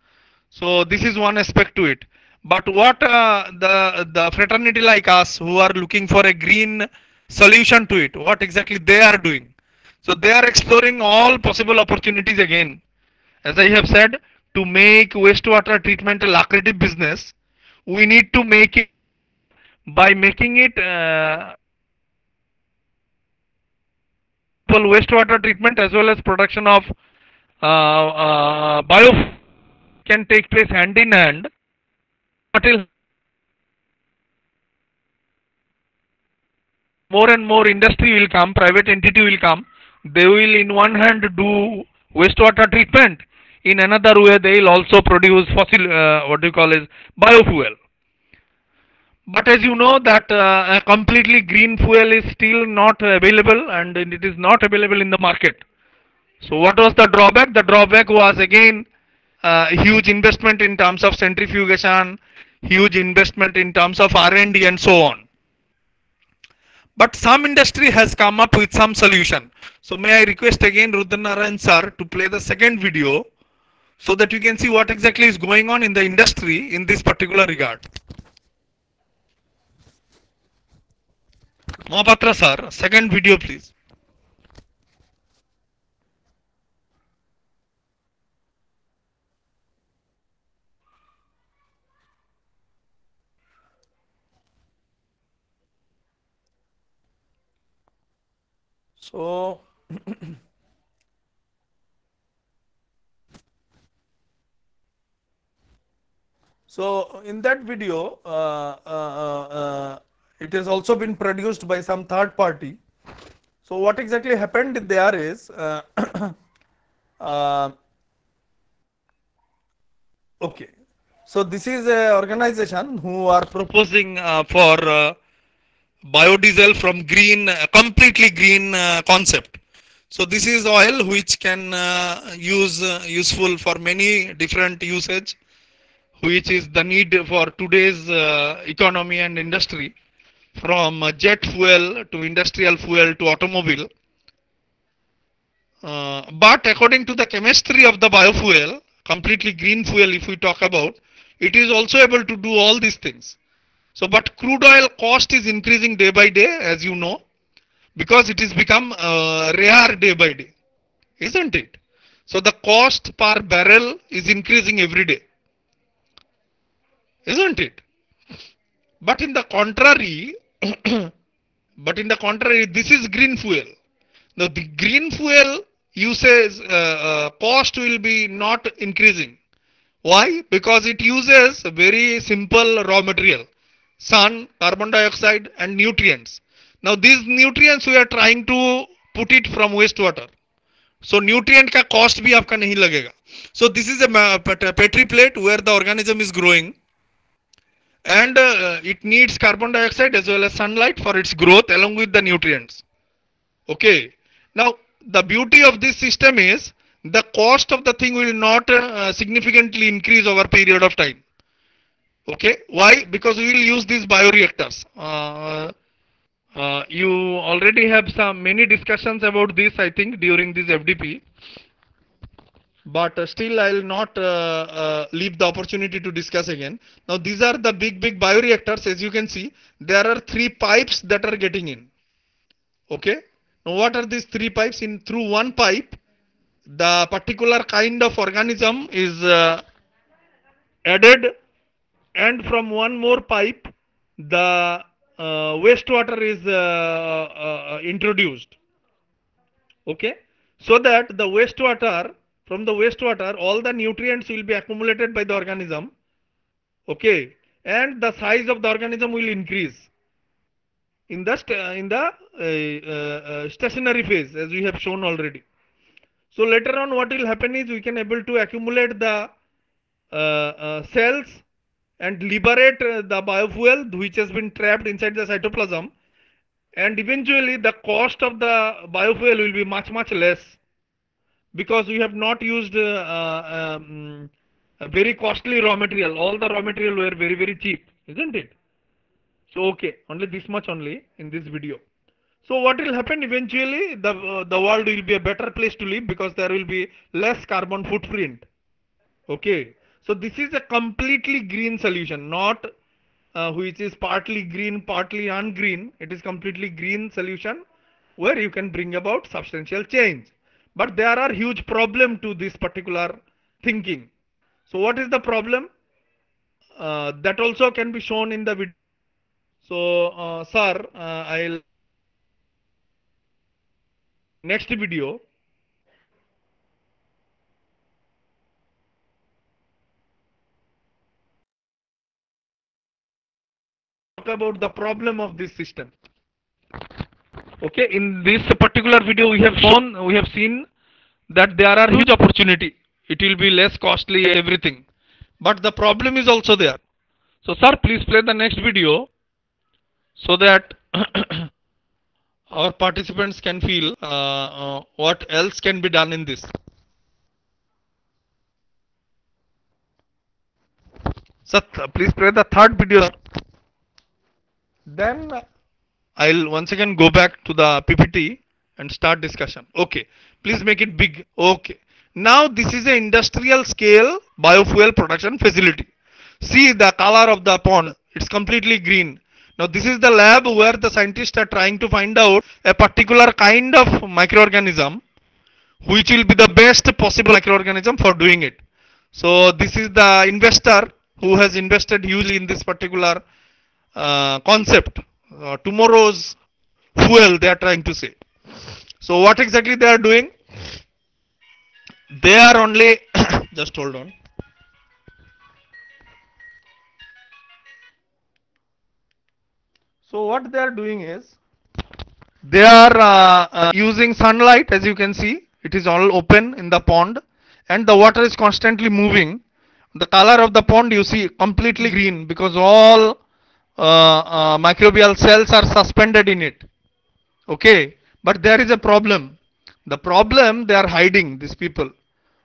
So this is one aspect to it. But what the fraternity like us who are looking for a green solution to it, what exactly they are doing? So they are exploring all possible opportunities again. As I have said, to make wastewater treatment a lucrative business, we need to make it by making it wastewater treatment as well as production of bio can take place hand in hand. Until more and more industry will come, private entity will come, they will in one hand do wastewater treatment, in another way they will also produce fossil what do you call is biofuel. But as you know that a completely green fuel is still not available, and it is not available in the market. So what was the drawback? The drawback was again huge investment in terms of centrifugation, huge investment in terms of R&D and so on. But some industry has come up with some solution. So may I request again Rudranarayan sir to play the second video, so that you can see what exactly is going on in the industry in this particular regard. Mohapatra sir, second video please. So so in that video, it has also been produced by some third party. So what exactly happened there is, okay. So this is a organization who are proposing for biodiesel from green, completely green concept. So this is oil which can useful for many different usage, which is the need for today's economy and industry, from jet fuel to industrial fuel to automobile. But according to the chemistry of the biofuel, completely green fuel, if we talk about, it is also able to do all these things. So, but crude oil cost is increasing day by day, as you know, because it is become rare day by day, isn't it? So the cost per barrel is increasing every day, isn't it? But in the contrary, this is green fuel. Now the green fuel usage cost will be not increasing. Why? Because it uses a very simple raw material, sun, carbon dioxide and nutrients. Now these nutrients we are trying to put it from wastewater. So nutrient का cost भी आपका नहीं लगेगा. So this is a petri plate where the organism is growing, and it needs carbon dioxide as well as sunlight for its growth along with the nutrients. Okay. Now the beauty of this system is the cost of the thing will not significantly increase over a period of time. Okay. Why? Because we will use these bioreactors. You already have many discussions about this, I think, during this FDP. But still I will not leave the opportunity to discuss again. Now these are the big bioreactors. As you can see, there are 3 pipes that are getting in. Okay. Now what are these three pipes? In through one pipe, the particular kind of organism is added, and from one more pipe, the wastewater is introduced. Okay, so that the wastewater, from the wastewater, all the nutrients will be accumulated by the organism. Okay, and the size of the organism will increase in the stationary phase, as we have shown already. So later on, what will happen is we can able to accumulate the cells and liberate the biofuel which has been trapped inside the cytoplasm, and eventually the cost of the biofuel will be much less, because we have not used a very costly raw material. All the raw material were very cheap, isn't it? So okay, only this much only in this video. So what will happen eventually? The world will be a better place to live because there will be less carbon footprint. Okay, so this is a completely green solution, not which is partly green, partly ungreen. It is completely green solution where you can bring about substantial change. But there are huge problem to this particular thinking. So what is the problem? That also can be shown in the video. So sir, I'll next video. Talk about the problem of this system. Okay, in this particular video we have seen that there are huge opportunity. It will be less costly, everything, but the problem is also there. So sir, please play the next video so that our participants can feel what else can be done in this. Sir, please play the third video. Then I'll once again go back to the PPT and start discussion. Okay, please make it big. Okay, now this is an industrial scale biofuel production facility. See the color of the pond, it's completely green. Now this is the lab where the scientists are trying to find out a particular kind of microorganism which will be the best possible microorganism for doing it. So this is the investor who has invested hugely in this particular concept. Tomorrow's fuel, they are trying to say. So what exactly they are doing? They are only just hold on. So what they are doing is they are using sunlight. As you can see, it is all open in the pond and the water is constantly moving. The color of the pond you see completely green because all microbial cells are suspended in it. Okay, but there is a problem. The problem, they are hiding, these people.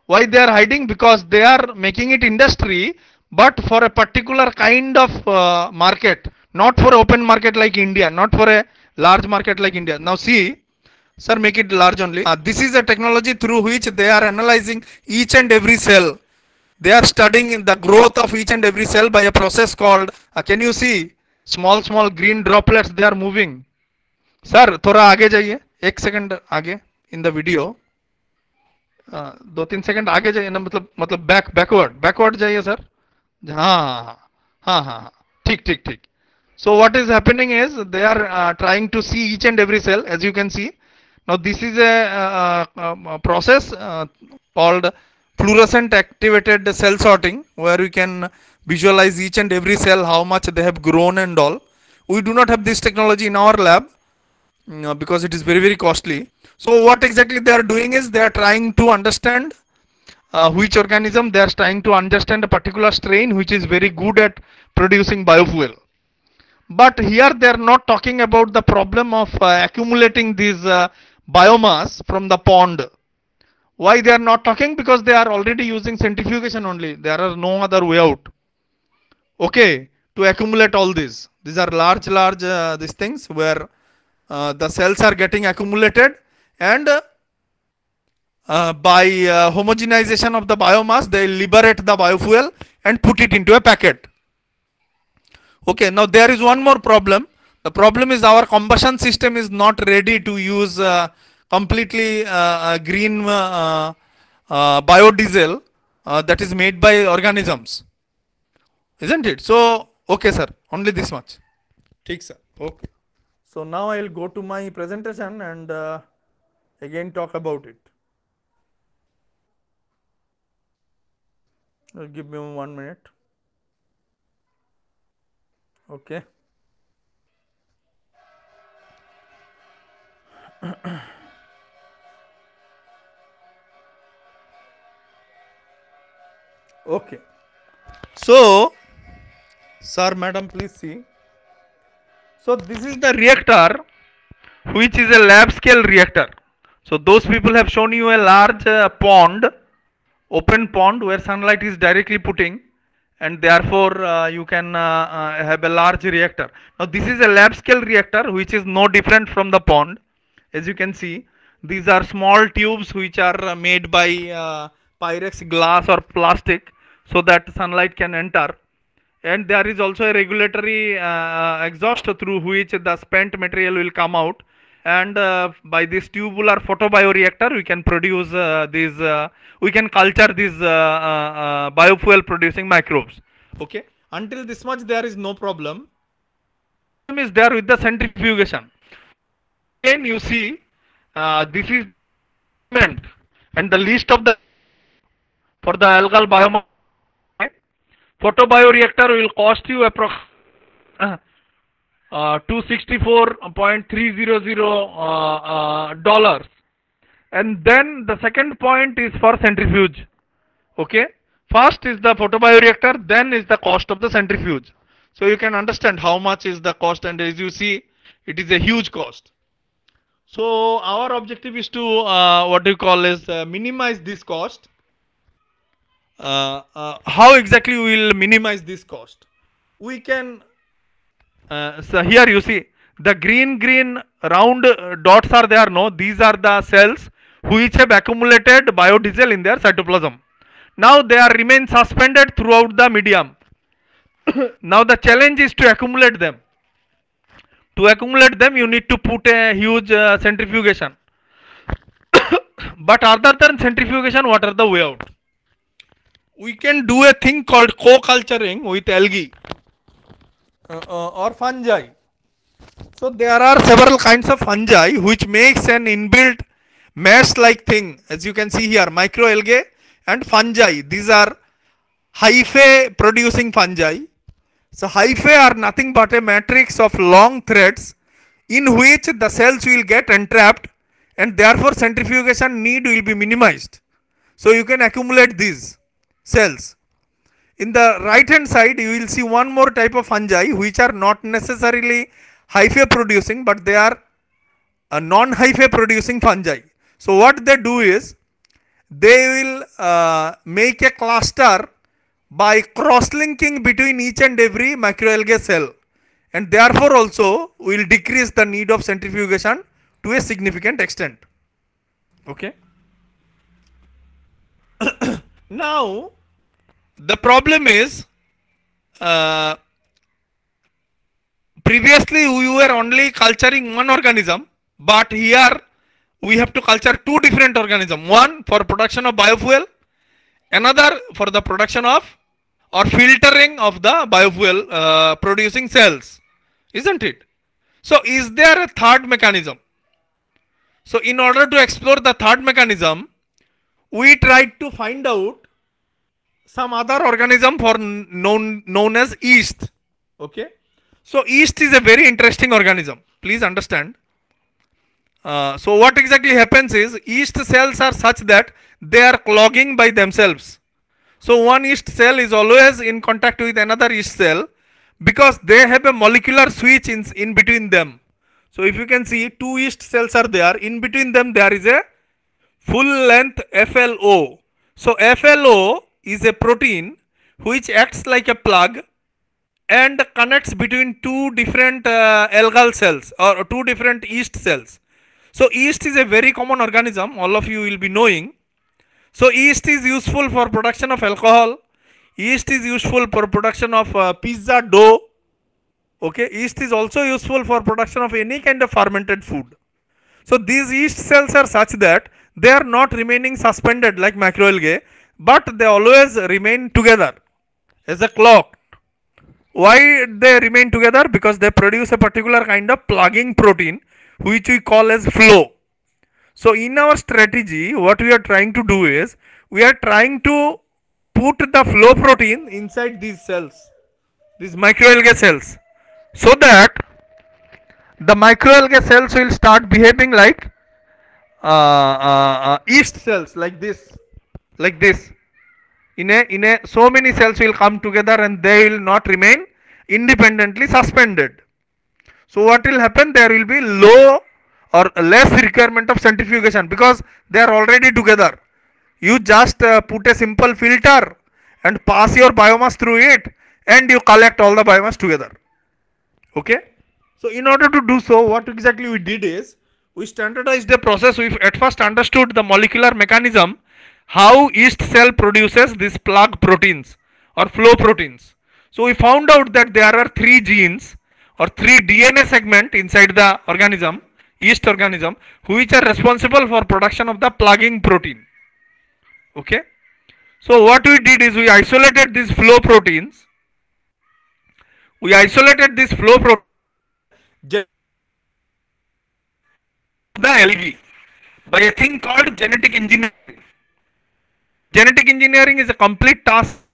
Why they are hiding? Because they are making it industry, but for a particular kind of market, not for open market like India, not for a large market like India. Now see, sir, make it large only. This is a technology through which they are analyzing each and every cell. They are studying the growth of each and every cell by a process called, can you see small green droplets, they are moving. Sir थोड़ा आगे जाइए, एक second आगे in the video, 2-3 second आगे जाइए ना, मतलब backward जाइए सर. हाँ, ठीक. So what is happening is they are trying to see each and every cell, as you can see. Now this is a process called fluorescent activated cell sorting, where we can visualize each and every cell, how much they have grown and all. We do not have this technology in our lab because it is very costly. So what exactly they are doing is they are trying to understand which organism, they are trying to understand a particular strain which is very good at producing biofuel. But here they are not talking about the problem of accumulating this biomass from the pond. Why they are not talking? Because they are already using centrifugation only. There are no other way out. Okay, to accumulate all these. These are large these things where the cells are getting accumulated, and by homogenization of the biomass, they liberate the biofuel and put it into a packet. Okay, now there is one more problem. The problem is our combustion system is not ready to use completely green biodiesel that is made by organisms, isn't it? So, okay, sir, only this much. ठीक sir. Okay. So now I will go to my presentation and again talk about it. Give me 1 minute. Okay. Okay. So, sir, madam, please see. So this is the reactor, which is a lab scale reactor. So those people have shown you a large pond, open pond where sunlight is directly putting, and therefore you can have a large reactor. Now this is a lab scale reactor which is no different from the pond. As you can see, these are small tubes which are made by Pyrex glass or plastic so that sunlight can enter. And there is also a regulatory exhaust through which the spent material will come out, and by this tubular photobioreactor we can produce we can culture these biofuel producing microbes. Okay, until this much there is no problem. Problem is there with the centrifugation. Again you see this is and the list of the for the algal biomass. Photobioreactor will cost you approximately $264.300 and then the second point is for centrifuge. Okay, first is the photobioreactor, then is the cost of the centrifuge. So you can understand how much is the cost, and as you see it is a huge cost. So our objective is to what do you call is minimize this cost. How exactly we will minimize this cost? We can so here you see the green round dots are there. No, these are the cells which have accumulated biodiesel in their cytoplasm. Now they are remain suspended throughout the medium. Now the challenge is to accumulate them. To accumulate them you need to put a huge centrifugation. But other than centrifugation, what are the way out? We can do a thing called co-culturing with algae or fungi. So there are several kinds of fungi which makes an inbuilt mesh like thing, as you can see here, microalgae and fungi. These are hyphae producing fungi. So hyphae are nothing but a matrix of long threads in which the cells will get entrapped, and therefore centrifugation need will be minimized. So you can accumulate these cells. In the right hand side you will see one more type of fungi which are not necessarily hyphae producing, but they are a non-hyphae producing fungi. So what they do is they will make a cluster by cross-linking between each and every microalgae cell, and therefore also will decrease the need of centrifugation to a significant extent. Okay. Now the problem is previously we were only culturing one organism, but here we have to culture two different organisms, one for production of biofuel, another for the production of or filtering of the biofuel producing cells, isn't it? So is there a third mechanism? So in order to explore the third mechanism, we tried to find out some other organism for known as yeast. Okay, so yeast is a very interesting organism, please understand. So what exactly happens is yeast cells are such that they are clogging by themselves. So one yeast cell is always in contact with another yeast cell because they have a molecular switch in between them. So if you can see, two yeast cells are there, in between them there is a full length FLO. So FLO is a protein which acts like a plug and connects between two different algal cells or two different yeast cells. So yeast is a very common organism, all of you will be knowing. So yeast is useful for production of alcohol, yeast is useful for production of pizza dough, Okay, yeast is also useful for production of any kind of fermented food. So these yeast cells are such that they are not remaining suspended like macroalgae, but they always remain together as a clock. Why they remain together? Because they produce a particular kind of plugging protein which we call as flow. So in our strategy, what we are trying to do is we are trying to put the flow protein inside these cells, these microalgae cells, so that the microalgae cells will start behaving like yeast cells, like this. In a so many cells will come together and they will not remain independently suspended. So what will happen? There will be low or less requirement of centrifugation because they are already together. You just put a simple filter and pass your biomass through it, and you collect all the biomass together. Okay. So in order to do so, what exactly we did is we standardized the process. We at first understood the molecular mechanism, how yeast cell produces these plug proteins or flow proteins. So we found out that there are 3 genes or 3 DNA segment inside the organism, yeast organism, which are responsible for production of the plugging protein. Okay. So what we did is we isolated these flow proteins. We isolated this flow protein the algae by a thing called genetic engineering. Genetic engineering is a complete task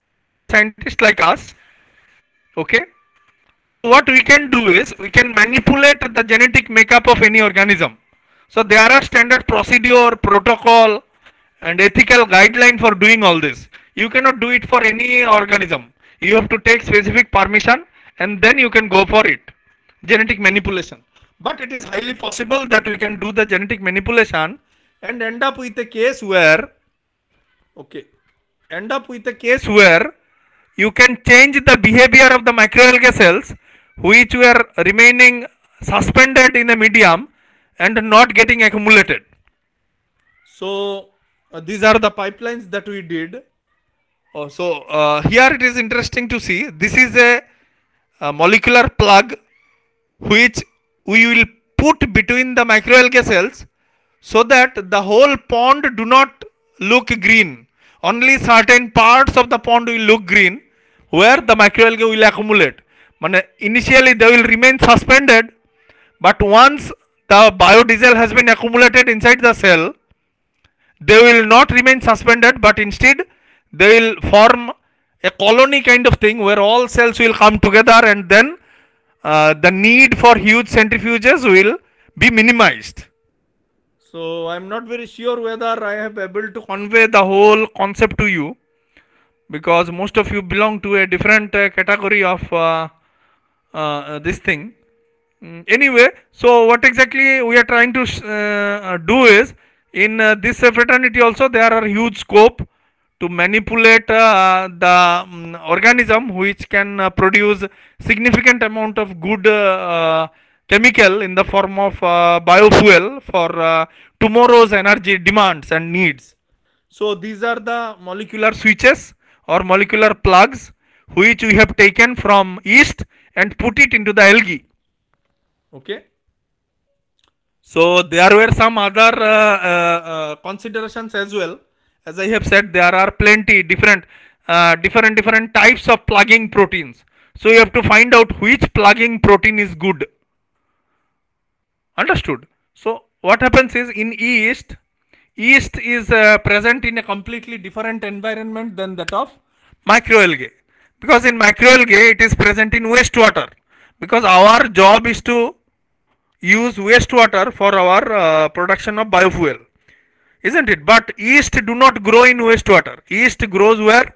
scientist like us. Okay. What we can do is we can manipulate the genetic makeup of any organism. So there are standard procedure, protocol and ethical guideline for doing all this. You cannot do it for any organism. You have to take specific permission and then you can go for it. Genetic manipulation. But it is highly possible that we can do the genetic manipulation and end up with a case where you can change the behavior of the microalgae cells which were remaining suspended in a medium and not getting accumulated. So these are the pipelines that we did. Here it is interesting to see. This is a molecular plug which we will put between the microalgae cells so that the whole pond do not look green. Only certain parts of the pond will look green where the microalgae will accumulate. Initially they will remain suspended, but once the biodiesel has been accumulated inside the cell, they will not remain suspended, but instead they will form a colony kind of thing where all cells will come together, and then the need for huge centrifuges will be minimized. So I am not very sure whether I have able to convey the whole concept to you, because most of you belong to a different category of this thing. Anyway, so what exactly we are trying to do is, in this fraternity also there are huge scope to manipulate the organism which can produce significant amount of good chemical in the form of biofuel for tomorrow's energy demands and needs. So these are the molecular switches or molecular plugs which we have taken from yeast and put it into the algae. Okay. So there were some other considerations as well. As I have said, there are plenty different types of plugging proteins. So you have to find out which plugging protein is good. Understood? So what happens is, in yeast is present in a completely different environment than that of microalgae, because in microalgae it is present in wastewater, because our job is to use wastewater for our production of biofuel, isn't it? But yeast do not grow in wastewater. Yeast grows where?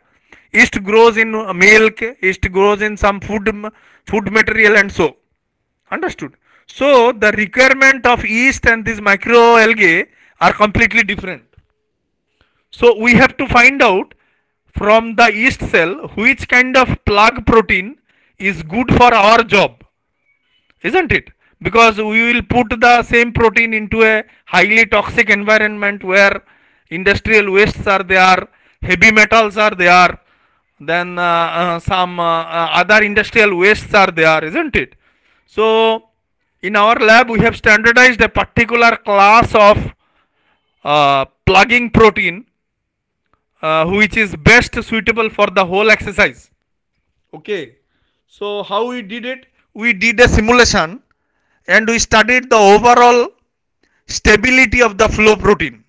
Yeast grows in milk, yeast grows in some food material, and so. Understood? So the requirement of yeast and these microalgae are completely different. So we have to find out from the yeast cell which kind of plug protein is good for our job, isn't it? Because we will put the same protein into a highly toxic environment where industrial wastes are there, heavy metals are there, then some other industrial wastes are there, isn't it? So in our lab we have standardized a particular class of plugging protein which is best suitable for the whole exercise. Okay, so how we did it? We did a simulation and we studied the overall stability of the flow protein.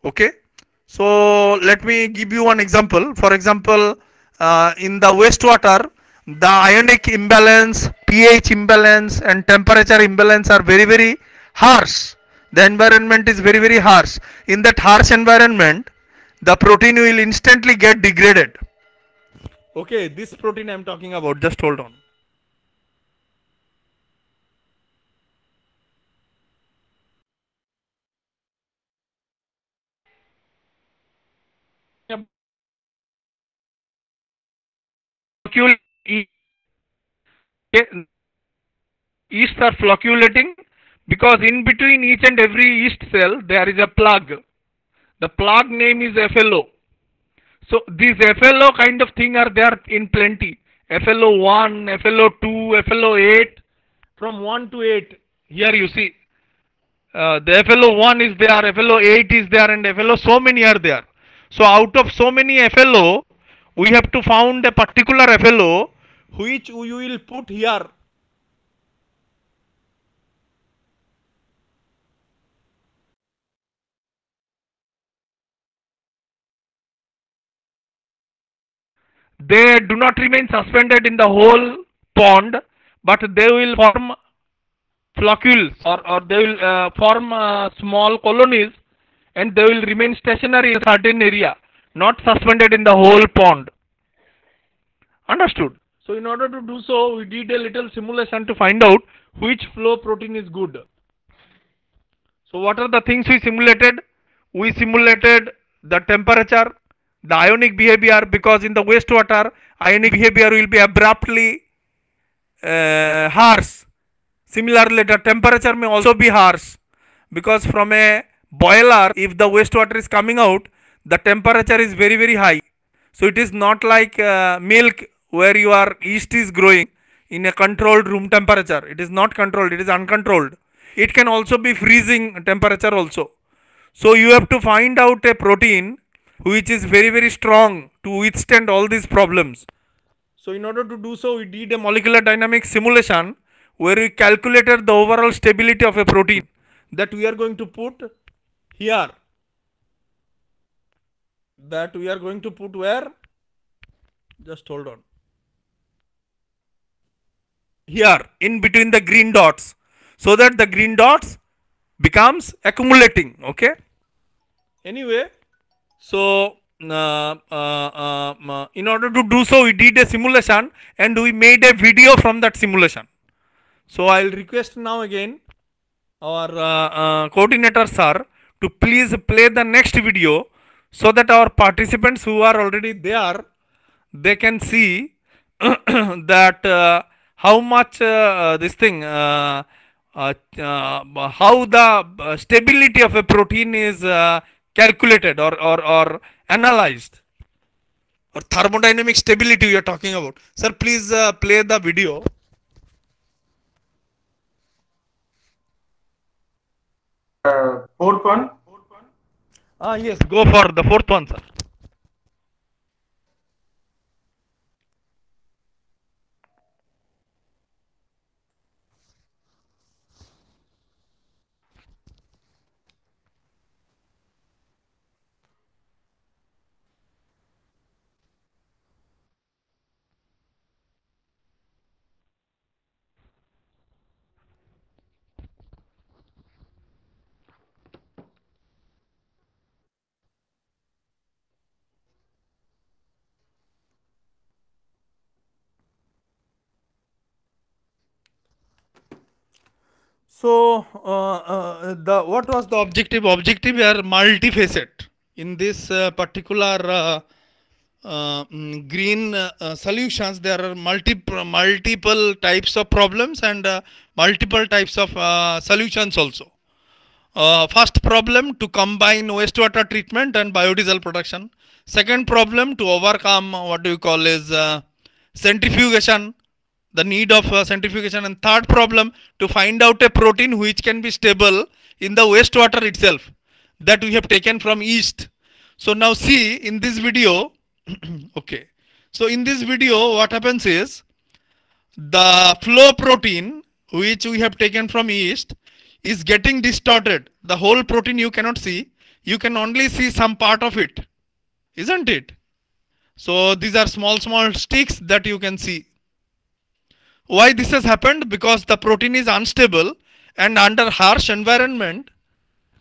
Okay, so let me give you one example. For example, in the wastewater, the ionic imbalance, pH imbalance and temperature imbalance are very harsh. The environment is very harsh. In that harsh environment, the protein will instantly get degraded. Okay, this protein I am talking about, just hold on. Yeasts are flocculating because in between each and every yeast cell there is a plug. The plug name is FLO. So these FLO kind of thing are there in plenty. FLO1, FLO2, FLO8, from 1 to 8. Here you see the FLO1 is there, FLO8 is there, and FLO so many are there. So out of so many FLO, we have to found a particular FLO which we will put here. They do not remain suspended in the whole pond, but they will form floccules, or they will form small colonies, and they will remain stationary in a certain area, not suspended in the whole pond. Understood? So in order to do so, we did a little simulation to find out which flow protein is good. So what are the things we simulated? We simulated the temperature, the ionic behavior, because in the wastewater, ionic behavior will be abruptly harsh. Similarly, the temperature may also be harsh, because from a boiler, if the wastewater is coming out, the temperature is very high. So it is not like milk where your yeast is growing in a controlled room temperature. It is not controlled, it is uncontrolled. It can also be freezing temperature also. So you have to find out a protein which is very strong to withstand all these problems. So in order to do so, we did a molecular dynamics simulation where we calculated the overall stability of a protein that we are going to put here. That we are going to put where? Just hold on. Here, in between the green dots, so that the green dots becomes accumulating. Okay. Anyway, so in order to do so, we did a simulation and we made a video from that simulation. So I'll request now again our coordinator sir to please play the next video so that our participants who are already there, they can see that how much this thing how the stability of a protein is calculated or analyzed, or thermodynamic stability we are talking about. Sir, please play the video. Fourth one. Yes, go for the fourth one, sir. So the what was the objective? Objective are multifaceted. In this particular green solutions, there are multiple types of problems and multiple types of solutions also. First problem, to combine wastewater treatment and biodiesel production. Second problem to overcome what do you call is centrifugation, the need of centrifugation. And third problem to find out a protein which can be stable in the wastewater itself, that we have taken from yeast. So now see in this video, okay. So in this video, what happens is the flow protein which we have taken from yeast is getting distorted. The whole protein you cannot see. You can only see some part of it, isn't it? So these are small sticks that you can see. Why this has happened? Because the protein is unstable, and under harsh environment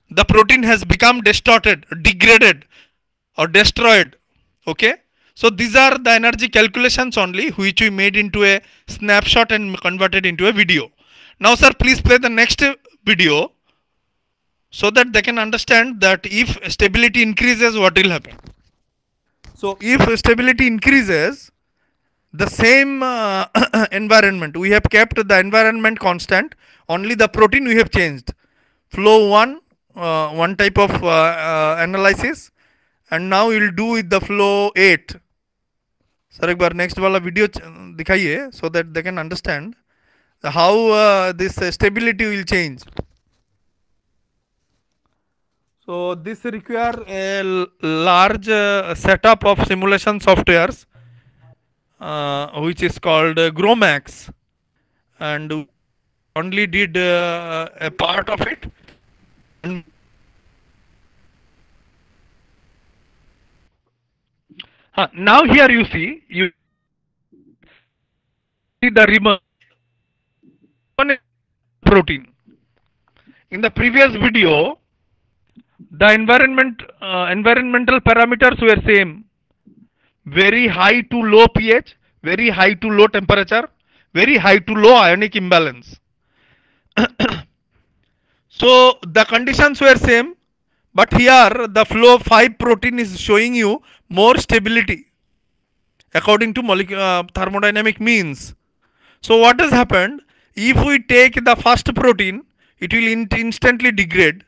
the protein has become distorted, degraded or destroyed. Okay, so these are the energy calculations only which we made into a snapshot and converted into a video. Now sir, please play the next video so that they can understand that if stability increases, what will happen. So if stability increases, the same environment, we have kept the environment constant, only the protein we have changed. Flow 1, one type of analysis, and now we will do with the flow 8. Sir, एक बार next वाला video दिखाइए so that they can understand how this stability will change. So this require a large setup of simulation softwares which is called GROMACS, and only did a part of it. Now here you see the ribbon protein. In the previous video, the environmental parameters were same: very high to low pH, very high to low temperature, very high to low ionic imbalance. So the conditions were same, but here the flow 5 protein is showing you more stability according to thermodynamic means. So what has happened? If we take the first protein, it will instantly degrade,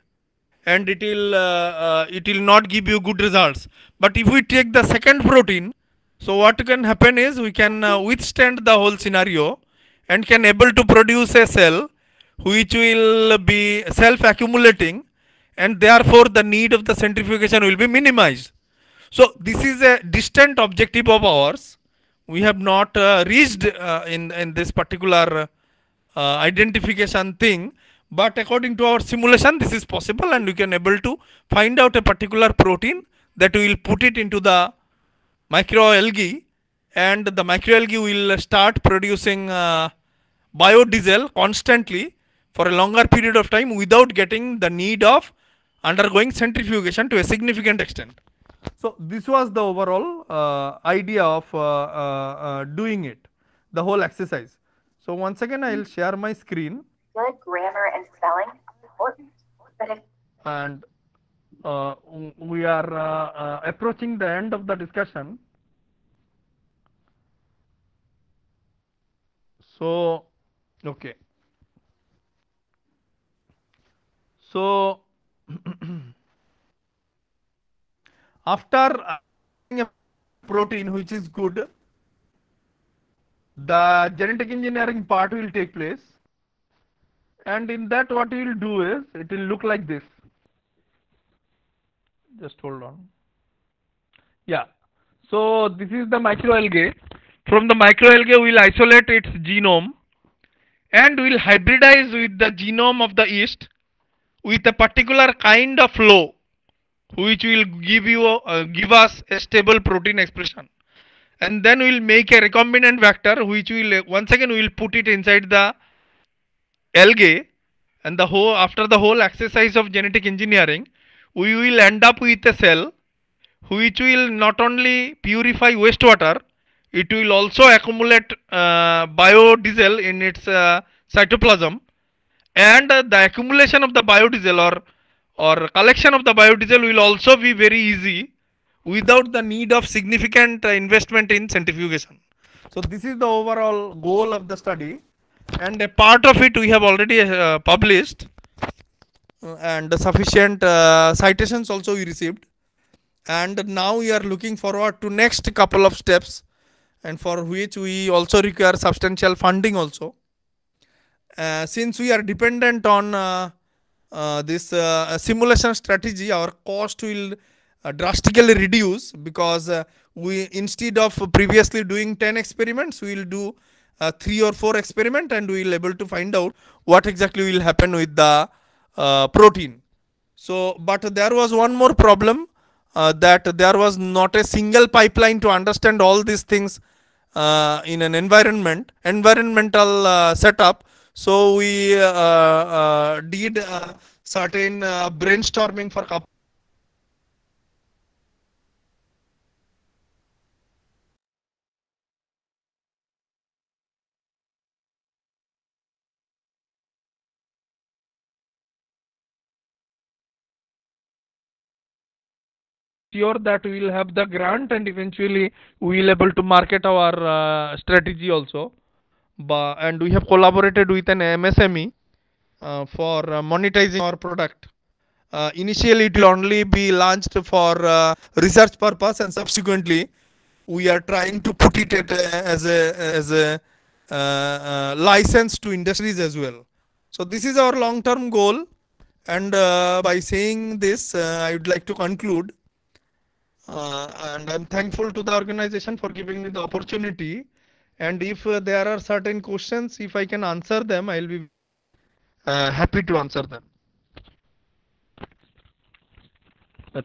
and it will not give you good results. But if we take the second protein, so what can happen is we can withstand the whole scenario and can able to produce a cell which will be self-accumulating, and therefore the need of the centrifugation will be minimized. So this is a distant objective of ours. We have not reached in this particular identification thing, but according to our simulation this is possible, and we can able to find out a particular protein that we will put it into the microalgae, and the microalgae will start producing biodiesel constantly for a longer period of time without getting the need of undergoing centrifugation to a significant extent. So this was the overall idea of doing it, the whole exercise. So once again I will share my screen. Good grammar and spelling are important, but if And we are approaching the end of the discussion. So, okay. So, after a protein which is good, the genetic engineering part will take place, and in that what we will do is it will look like this. Just hold on. Yeah. So this is the microalgae. From the microalgae we will isolate its genome and we will hybridize with the genome of the yeast with a particular kind of flow which will give us a stable protein expression, and then we will make a recombinant vector which will once again we will put it inside the algae, and after the whole exercise of genetic engineering we will end up with a cell which will not only purify wastewater, it will also accumulate biodiesel in its cytoplasm, and the accumulation of the biodiesel or collection of the biodiesel will also be very easy without the need of significant investment in centrifugation. So this is the overall goal of the study, and a part of it we have already published, and sufficient citations also we received, and now we are looking forward to next couple of steps, and for which we also require substantial funding also. Since we are dependent on this simulation strategy, our cost will drastically reduce, because we, instead of previously doing 10 experiments, we will do 3 or 4 experiment, and we will able to find out what exactly will happen with the protein. So, but there was one more problem, that there was not a single pipeline to understand all these things in an environmental setup. So we did certain brainstorming for couple. Sure that we will have the grant, and eventually we will able to market our strategy also. And we have collaborated with an MSME for monetizing our product. Initially, it will only be launched for research purpose, and subsequently, we are trying to put it as a license to industries as well. So this is our long-term goal, and by saying this, I would like to conclude. And I'm thankful to the organization for giving me the opportunity. And if there are certain questions, if I can answer them, I'll be happy to answer them.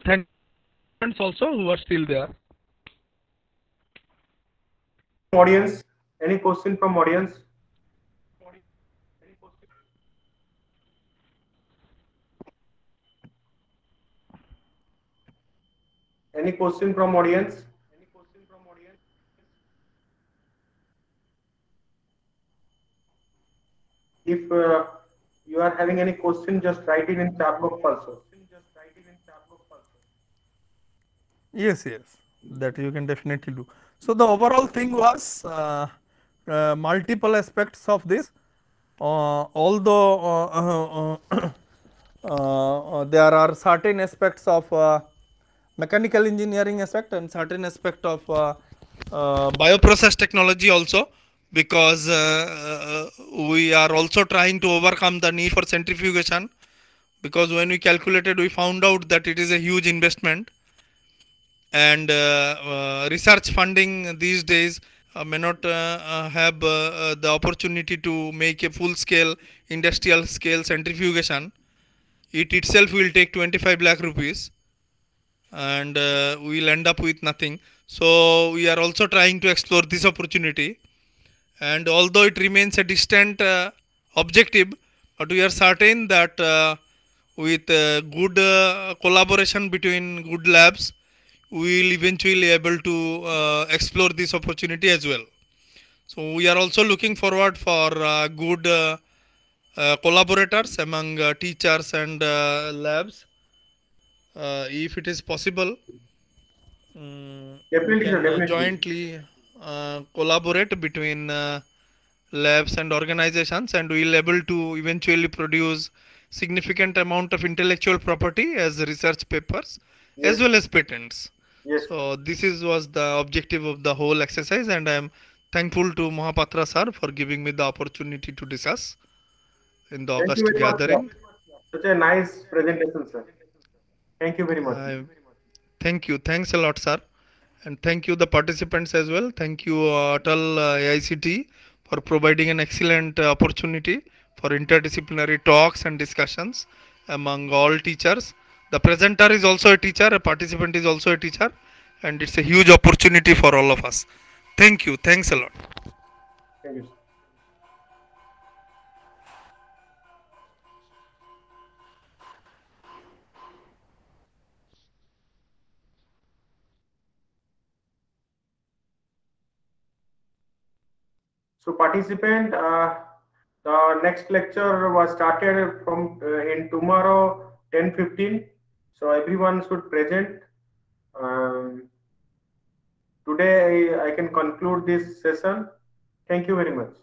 Thank friends also who are still there. Audience, any question from audience? Any question from audience? If you are having any question, just write it in chat box also. Yes, yes, that you can definitely do. So the overall thing was multiple aspects of this. Although there are certain aspects of mechanical engineering aspect and certain aspect of bioprocess technology also, because we are also trying to overcome the need for centrifugation, because when we calculated, we found out that it is a huge investment, and research funding these days may not have the opportunity to make a full scale industrial scale centrifugation. It itself will take 25 lakh rupees, and we will end up with nothing. So we are also trying to explore this opportunity, and although it remains a distant objective, but we are certain that with good collaboration between good labs, we will eventually able to explore this opportunity as well. So we are also looking forward for good collaborators among teachers and labs. If it is possible, we Definitely, sir, can definitely. jointly collaborate between labs and organizations, and we will able to eventually produce significant amount of intellectual property as research papers as Yes, well as patents. yes. So this was the objective of the whole exercise, and I am thankful to Mohapatra sir for giving me the opportunity to discuss in the Thank you August very much, sir. gathering. Such a nice presentation, sir. Thank you very much. Thank you. Thanks a lot, sir. And thank you the participants as well. Thank you Atal AICT for providing an excellent opportunity for interdisciplinary talks and discussions among all teachers. The presenter is also a teacher, a participant is also a teacher, and it's a huge opportunity for all of us. Thank you. Thanks a lot. Thank you, sir. So participant, the next lecture was started from in tomorrow 10:15. So everyone should present. Today I can conclude this session. Thank you very much.